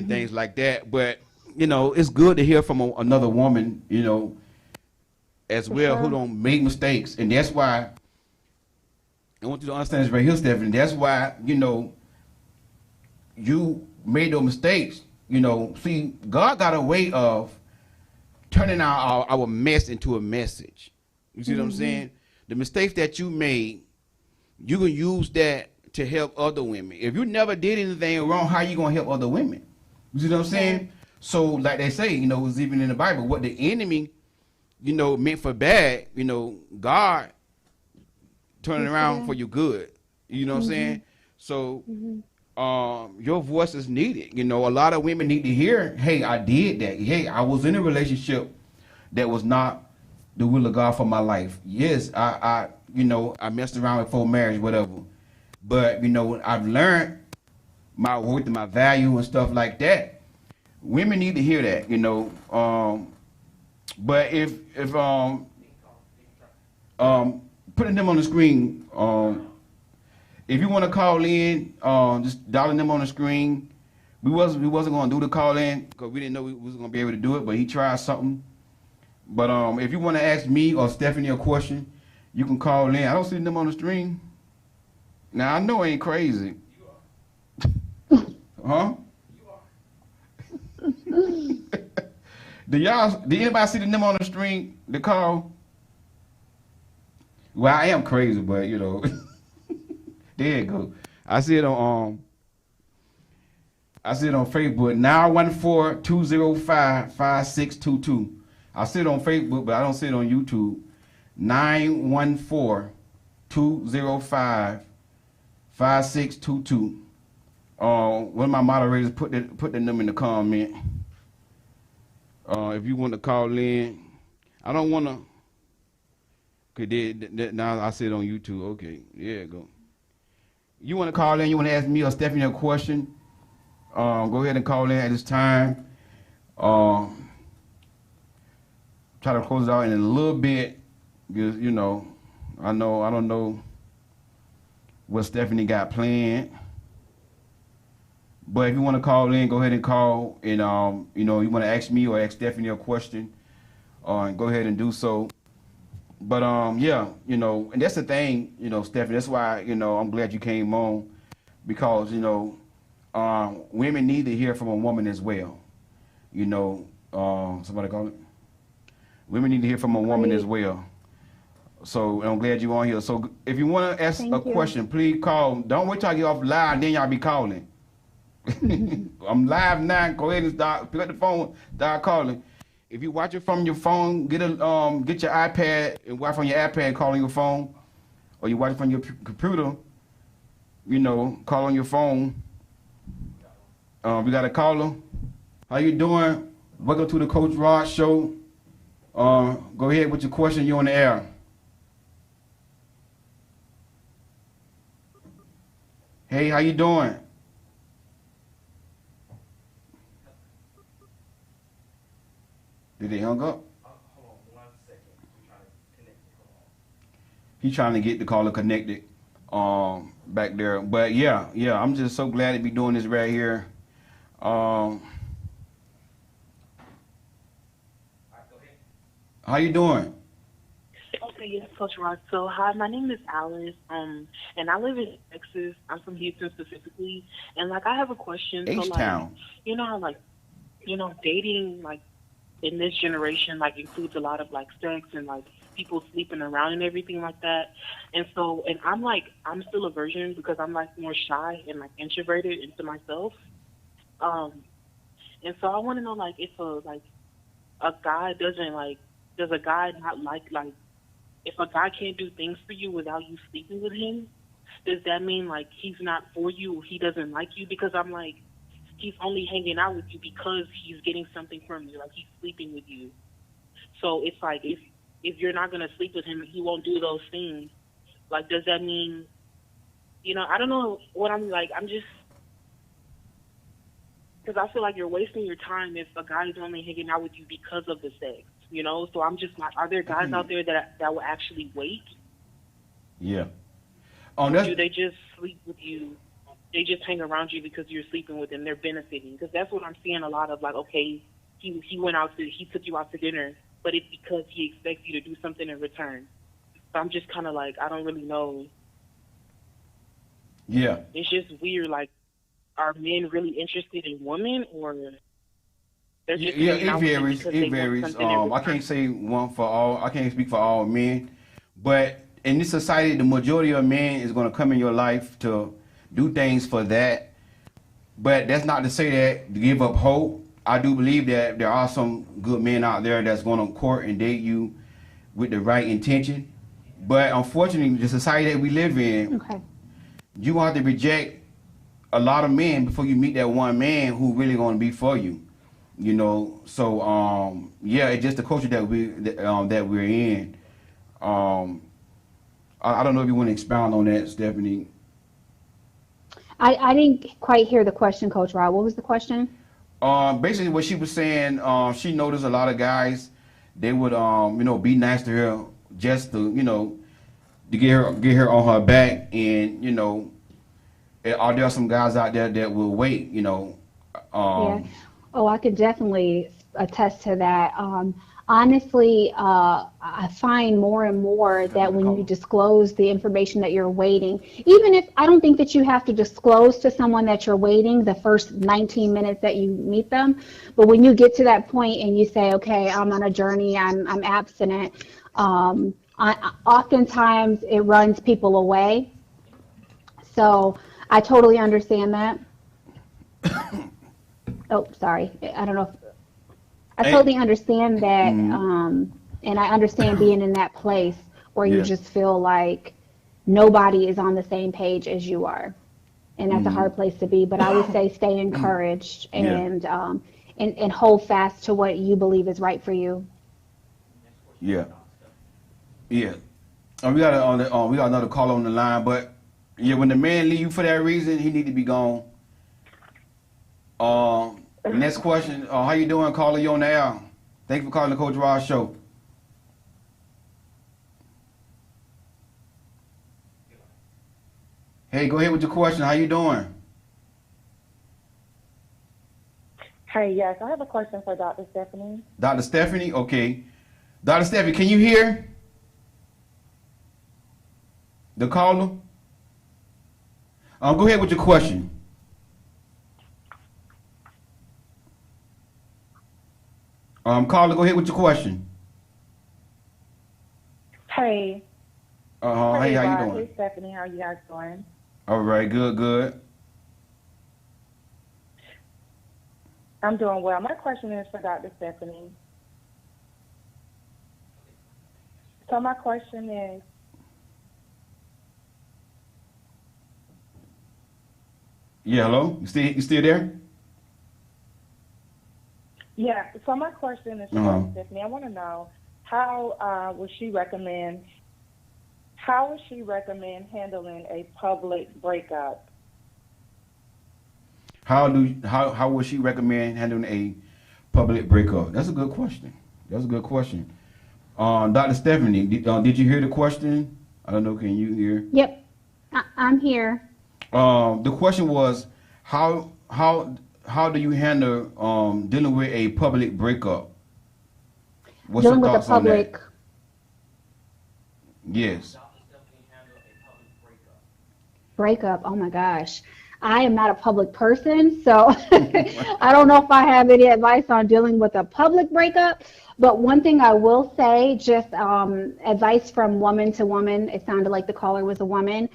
[SPEAKER 4] things like that. But, it's good to hear from another woman, as
[SPEAKER 5] For
[SPEAKER 4] well, who
[SPEAKER 5] sure.
[SPEAKER 4] don't make mistakes. And that's why I want you to understand this right here, Stephanie. That's why, you made those mistakes. See, God got a way of turning our mess into a message. You see what I'm saying? The mistakes that you made, you can use that to help other women. If you never did anything wrong, how you gonna help other women? You see what I'm saying? So, like they say, it's even in the Bible, what the enemy, meant for bad, God turning around for your good. You know what I'm saying? So, your voice is needed. A lot of women need to hear, hey, I did that. Hey, I was in a relationship that was not the will of God for my life. Yes, I messed around before marriage, whatever. But, I've learned my worth and my value and stuff like that. Women need to hear that, but if putting them on the screen, if you want to call in, just dialing them on the screen. We wasn't gonna do the call in because we didn't know we was gonna be able to do it, but he tried something. But if you want to ask me or Stephanie a question, you can call in. I don't see them on the screen. Now I know I ain't crazy. Huh? Did anybody see the number on the screen? The call? Well, I am crazy, but there you go. I see it on Facebook. 914-205-5622. I see it on Facebook, but I don't see it on YouTube. 914-205-5622. One of my moderators put the number in the comment. If you want to call in, I don't want to. Okay, now I see it on YouTube. Okay, there you go. You want to call in? You want to ask me or Stephanie a question? Go ahead and call in at this time. Try to close it out in a little bit because I don't know what Stephanie got planned. But if you want to call in, go ahead and call. And you want to ask me or ask Stephanie a question, and go ahead and do so. But yeah, and that's the thing, Stephanie. That's why I'm glad you came on because women need to hear from a woman as well. Somebody call it. Women need to hear from a woman as well. So I'm glad you're on here. So if you want to ask a question, please call. Don't wait till I get off live, then y'all be calling. I'm live now. Go ahead and pick up the phone, start calling. If you watch it from your phone, get your iPad and watch from your iPad and call on your phone, or you watch it from your computer. Call on your phone. We got a caller. How you doing? Welcome to the Coach Rod Show. Go ahead with your question. You're on the air. Hey, how you doing? Did they hung up?
[SPEAKER 6] Hold on 1 second. I'm trying to connect it.
[SPEAKER 4] He's trying to get the caller connected back there. But yeah, I'm just so glad to be doing this right here.
[SPEAKER 6] All right, go ahead.
[SPEAKER 4] How you doing?
[SPEAKER 7] Okay, yes, Coach Rod. So, hi, my name is Alice, and I live in Texas. I'm from Houston specifically, and I have a question.
[SPEAKER 4] H-Town.
[SPEAKER 7] So, how dating in this generation includes a lot of sex and people sleeping around and everything like that. And so, and I'm still a virgin because I'm more shy and introverted into myself. And so I want to know if a guy doesn't does a guy not like if a guy can't do things for you without you sleeping with him, does that mean like he's not for you or he doesn't like you? Because I'm like, he's only hanging out with you because he's getting something from you, like he's sleeping with you. So it's like if you're not gonna sleep with him and he won't do those things, like does that mean, I don't know what I'm like. I'm just, because I feel like you're wasting your time if a guy is only hanging out with you because of the sex, So I'm just like, are there guys out there that will actually wait?
[SPEAKER 4] Yeah.
[SPEAKER 7] Or do they just sleep with you? They just hang around you because you're sleeping with them. They're benefiting, because that's what I'm seeing a lot of. Like, okay, he took you out to dinner, but it's because he expects you to do something in return. So I'm just kind of like, I don't really know.
[SPEAKER 4] Yeah.
[SPEAKER 7] It's just weird. Like, are men really interested in women, or they're just
[SPEAKER 4] it varies. It varies. I can't say one for all. I can't speak for all men, but in this society, the majority of men is going to come in your life to do things for that. But that's not to say that to give up hope. I do believe that there are some good men out there that's going to court and date you with the right intention. But unfortunately, the society that we live in, you have to reject a lot of men before you meet that one man who really going to be for you. So yeah, it's just the culture that we're in. I don't know if you want to expound on that, Stephanie.
[SPEAKER 5] I didn't quite hear the question, Coach Rob. What was the question?
[SPEAKER 4] Basically what she was saying, she noticed a lot of guys, they would be nice to her just to to get her on her back, and are there some guys out there that will wait?
[SPEAKER 5] Yeah. Oh, I could definitely attest to that. Honestly, I find more and more that when you disclose the information that you're waiting, even if I don't think that you have to disclose to someone that you're waiting the first 19 minutes that you meet them, but when you get to that point and you say, okay, I'm on a journey, I'm abstinent, oftentimes it runs people away. So I totally understand that. Oh, sorry. I don't know if I totally understand that, and I understand being in that place where you just feel like nobody is on the same page as you are, and that's a hard place to be. But I would say stay encouraged and hold fast to what you believe is right for you.
[SPEAKER 4] Yeah, yeah. We got another caller on the line, but yeah, when the man leave you for that reason, he need to be gone. Next question. How you doing, caller? You on the air? Thank you for calling the Coach Ross Show. Hey, go ahead with your question. How you doing?
[SPEAKER 8] Hey, yes, I have a question for Dr. Stephanie.
[SPEAKER 4] Dr. Stephanie? Okay. Dr. Stephanie, can you hear the caller? Go ahead with your question. Caller, go ahead with your question.
[SPEAKER 8] Hey.
[SPEAKER 4] Hey, how you doing?
[SPEAKER 8] Hey, Stephanie, how you guys doing?
[SPEAKER 4] All right, good.
[SPEAKER 8] I'm doing well. My question is for Dr. Stephanie. So my question is,
[SPEAKER 4] yeah, hello? You still there?
[SPEAKER 8] Yeah, so my question is for Dr. Stephanie. I want to know how would she recommend handling a public breakup?
[SPEAKER 4] How would she recommend handling a public breakup? That's a good question. Dr. Stephanie, did you hear the question? I don't know. Can you hear?
[SPEAKER 5] Yep, I'm here.
[SPEAKER 4] The question was how do you handle dealing with a public breakup? What's your thoughts on that? Yes.
[SPEAKER 5] Breakup. Oh my gosh. I am not a public person, so I don't know if I have any advice on dealing with a public breakup. But one thing I will say, just advice from woman to woman, it sounded like the caller was a woman,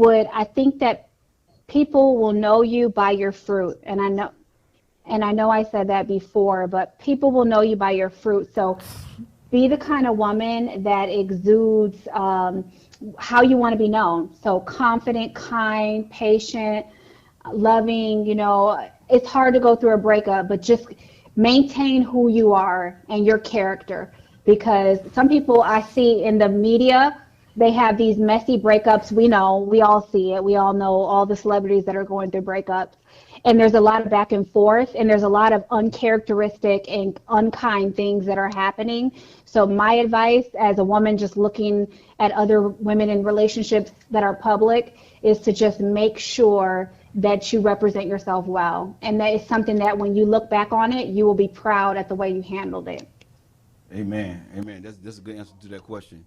[SPEAKER 5] I think that people will know you by your fruit. And I know I said that before, but people will know you by your fruit. So be the kind of woman that exudes how you want to be known. So confident, kind, patient, loving. It's hard to go through a breakup, but just maintain who you are and your character. Because some people I see in the media, they have these messy breakups. We all see it. We all know all the celebrities that are going through breakups. And there's a lot of back and forth, and there's a lot of uncharacteristic and unkind things that are happening. So my advice as a woman just looking at other women in relationships that are public is to just make sure that you represent yourself well. And that is something that when you look back on it, you will be proud at the way you handled it.
[SPEAKER 4] Amen. Amen. That's a good answer to that question.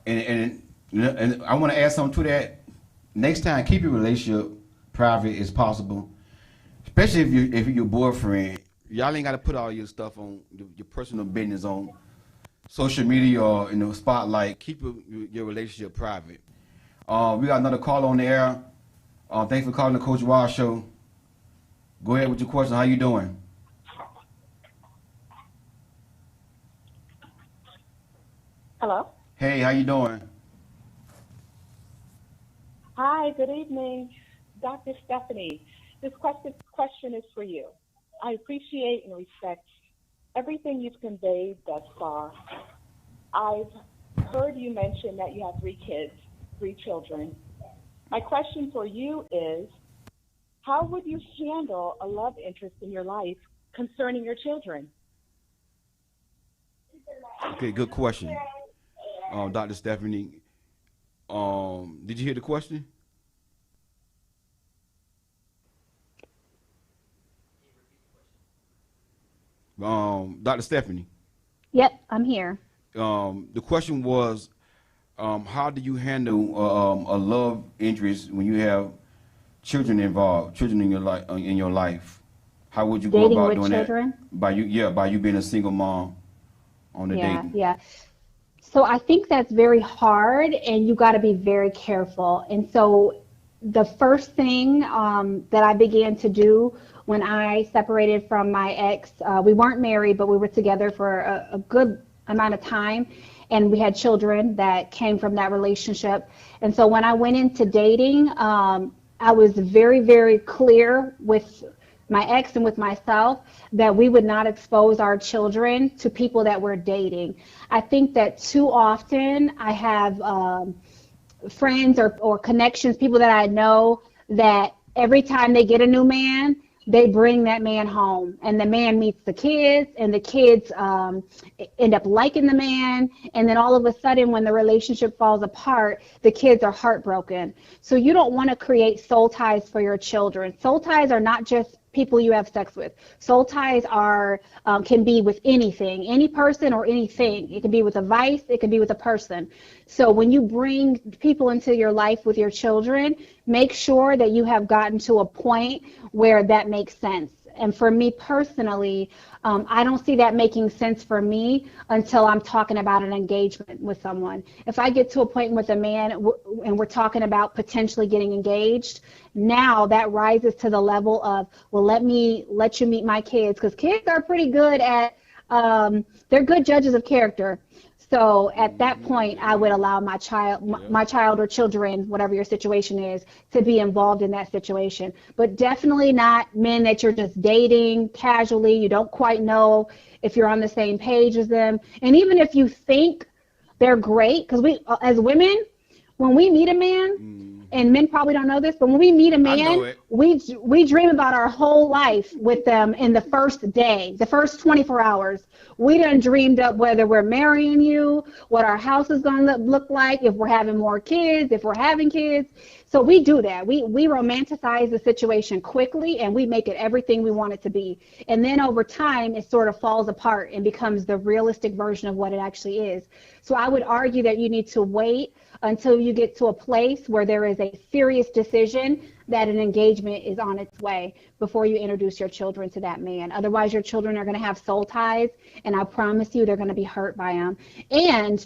[SPEAKER 4] And I want to add something to that. Next time, keep your relationship private as possible, especially if you're your boyfriend. Y'all ain't got to put all your stuff on your personal business on social media or in the spotlight. Keep your relationship private. We got another call on the air. Thanks for calling the Coach Wild Show. Go ahead with your question. How you doing?
[SPEAKER 8] Hello.
[SPEAKER 4] Hey, how you doing?
[SPEAKER 8] Hi, good evening, Dr. Stephanie. This question is for you. I appreciate and respect everything you've conveyed thus far. I've heard you mention that you have 3 kids, 3 children. My question for you is, how would you handle a love interest in your life concerning your children?
[SPEAKER 4] Okay, good question. Dr. Stephanie, did you hear the question? Dr. Stephanie.
[SPEAKER 5] Yep, I'm here.
[SPEAKER 4] The question was, how do you handle a love interest when you have children involved, children in your life? How would you go
[SPEAKER 5] Dating
[SPEAKER 4] about
[SPEAKER 5] with
[SPEAKER 4] doing
[SPEAKER 5] children?
[SPEAKER 4] that? By you being a single mom on the dating.
[SPEAKER 5] Yeah. So I think that's very hard, and you got to be very careful. And so the first thing that I began to do when I separated from my ex, we weren't married, but we were together for a good amount of time, and we had children that came from that relationship. And so when I went into dating, I was very, very clear with my ex and with myself that we would not expose our children to people that we're dating. I think that too often I have friends or connections, people that I know, that every time they get a new man, they bring that man home, and the man meets the kids, and the kids end up liking the man, and then all of a sudden when the relationship falls apart, the kids are heartbroken. So you don't want to create soul ties for your children. Soul ties are not just people you have sex with. Soul ties are can be with anything, any person or anything. It can be with a vice, it can be with a person. So when you bring people into your life with your children, make sure that you have gotten to a point where that makes sense. And for me personally, I don't see that making sense for me until I'm talking about an engagement with someone. If I get to a point with a man and we're talking about potentially getting engaged, now that rises to the level of, well, let you meet my kids, because kids are pretty good at, they're good judges of character. So at that point, I would allow my child or children, whatever your situation is, to be involved in that situation. But definitely not men that you're just dating casually. You don't quite know if you're on the same page as them. And even if you think they're great, because we, as women, when we meet a man, and men probably don't know this, but when we meet a man, we dream about our whole life with them in the first day, the first 24 hours. We done dreamed up whether we're marrying you, what our house is going to look like, if we're having more kids, if we're having kids. So we do that. We romanticize the situation quickly, and we make it everything we want it to be. And then over time, it sort of falls apart and becomes the realistic version of what it actually is. So I would argue that you need to wait until you get to a place where there is a serious decision that an engagement is on its way before you introduce your children to that man. Otherwise, your children are going to have soul ties, and I promise you they're going to be hurt by them. And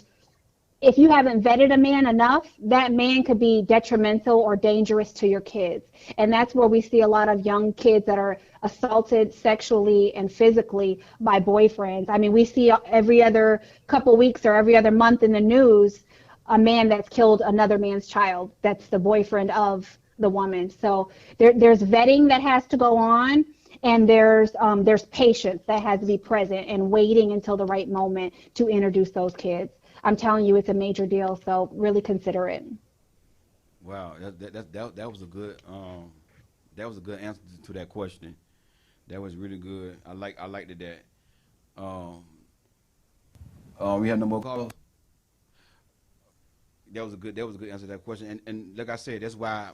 [SPEAKER 5] if you haven't vetted a man enough, that man could be detrimental or dangerous to your kids. And that's where we see a lot of young kids that are assaulted sexually and physically by boyfriends. I mean, we see every other couple weeks or every other month in the news a man that's killed another man's child. That's the boyfriend of the woman. So there's vetting that has to go on. And there's patience that has to be present and waiting until the right moment to introduce those kids. I'm telling you, it's a major deal, so really consider it.
[SPEAKER 2] Wow, that was a good answer to that question. That was really good. I liked it that. We have no more callers. That was a good answer to that question. And like I said, that's why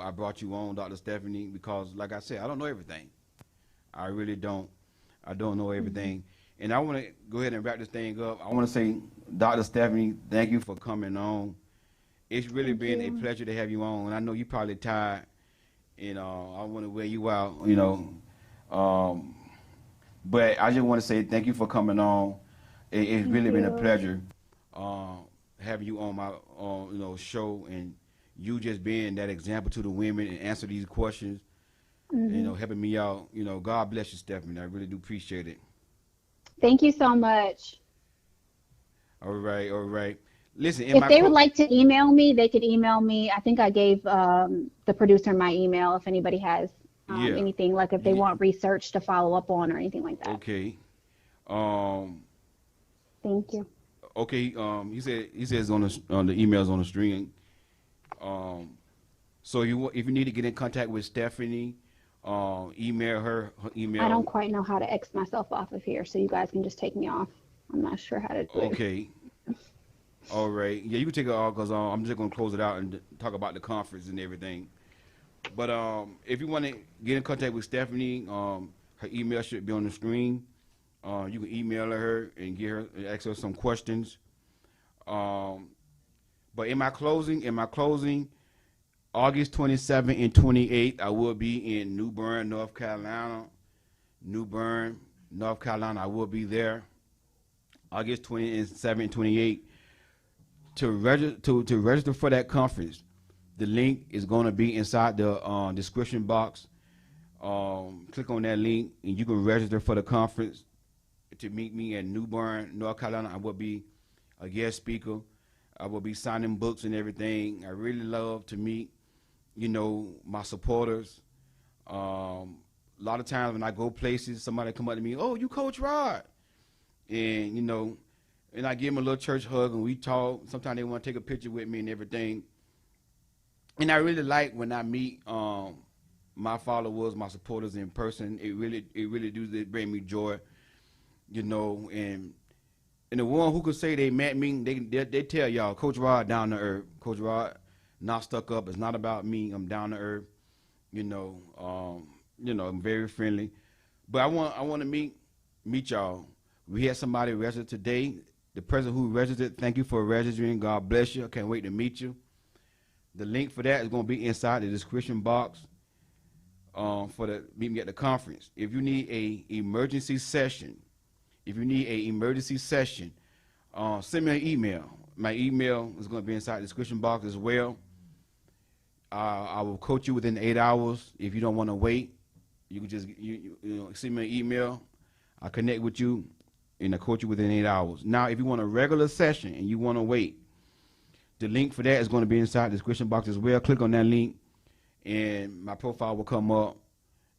[SPEAKER 2] I brought you on, Dr. Stephanie, because like I said, I don't know everything. I really don't. I don't know everything. And I want to go ahead and wrap this thing up. I want to say, Dr. Stephanie, thank you for coming on. It's really been a pleasure to have you on. And I know you're probably tired, and I want to wear you out, but I just want to say thank you for coming on. It's really been a pleasure having you on my show, and you just being that example to the women and answer these questions, helping me out. God bless you, Stephanie. I really do appreciate it.
[SPEAKER 5] Thank you so much.
[SPEAKER 2] All right. Listen,
[SPEAKER 5] if they would like to email me, they could email me. I think I gave the producer my email if anybody has anything, like if they want research to follow up on or anything like that.
[SPEAKER 2] Okay.
[SPEAKER 5] Thank you.
[SPEAKER 2] Okay. He says on the emails on the string. So if you need to get in contact with Stephanie, email her email.
[SPEAKER 5] I don't quite know how to X myself off of here, so you guys can just take me off. I'm not sure how to do it.
[SPEAKER 2] Okay. All right. Yeah, you can take it off because I'm just going to close it out and talk about the conference and everything. But if you want to get in contact with Stephanie, her email should be on the screen. You can email her and ask her some questions. But in my closing, August 27th and 28th, I will be in New Bern, North Carolina. I will be there. August 27th and 28th. To register for that conference, the link is going to be inside the description box. Click on that link, and you can register for the conference to meet me in New Bern, North Carolina. I will be a guest speaker. I will be signing books and everything. I really love to meet, my supporters. A lot of times when I go places, somebody come up to me, "Oh, you Coach Rod," and and I give them a little church hug and we talk. Sometimes they want to take a picture with me and everything. And I really like when I meet my followers, my supporters in person. It really do bring me joy, And the one who could say they met me, they tell y'all, Coach Rod down to earth. Coach Rod not stuck up. It's not about me. I'm down to earth. I'm very friendly. But I want to meet y'all. We had somebody register today. The person who registered, thank you for registering. God bless you. I can't wait to meet you. The link for that is going to be inside the description box for the meet me at the conference. If you need a emergency session, send me an email. My email is going to be inside the description box as well. I will coach you within 8 hours. If you don't want to wait, you can just send me an email. I'll connect with you. And I coach you within 8 hours. Now, if you want a regular session and you want to wait, the link for that is going to be inside the description box as well. Click on that link, and my profile will come up,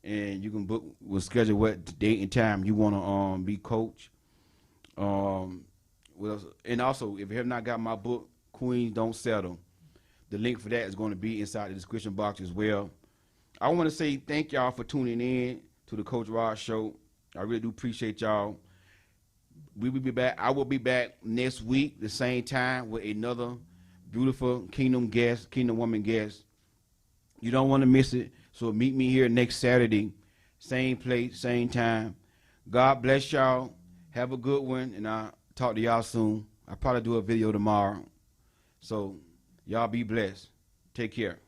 [SPEAKER 2] and you can we'll schedule what date and time you want to be coached. And also, if you have not got my book, Queens Don't Settle, the link for that is going to be inside the description box as well. I want to say thank y'all for tuning in to the Coach Rod Show. I really do appreciate y'all. We will be back. I will be back next week, the same time, with another beautiful kingdom woman guest. You don't want to miss it. So meet me here next Saturday, same place, same time. God bless y'all. Have a good one, and I'll talk to y'all soon. I'll probably do a video tomorrow. So y'all be blessed. Take care.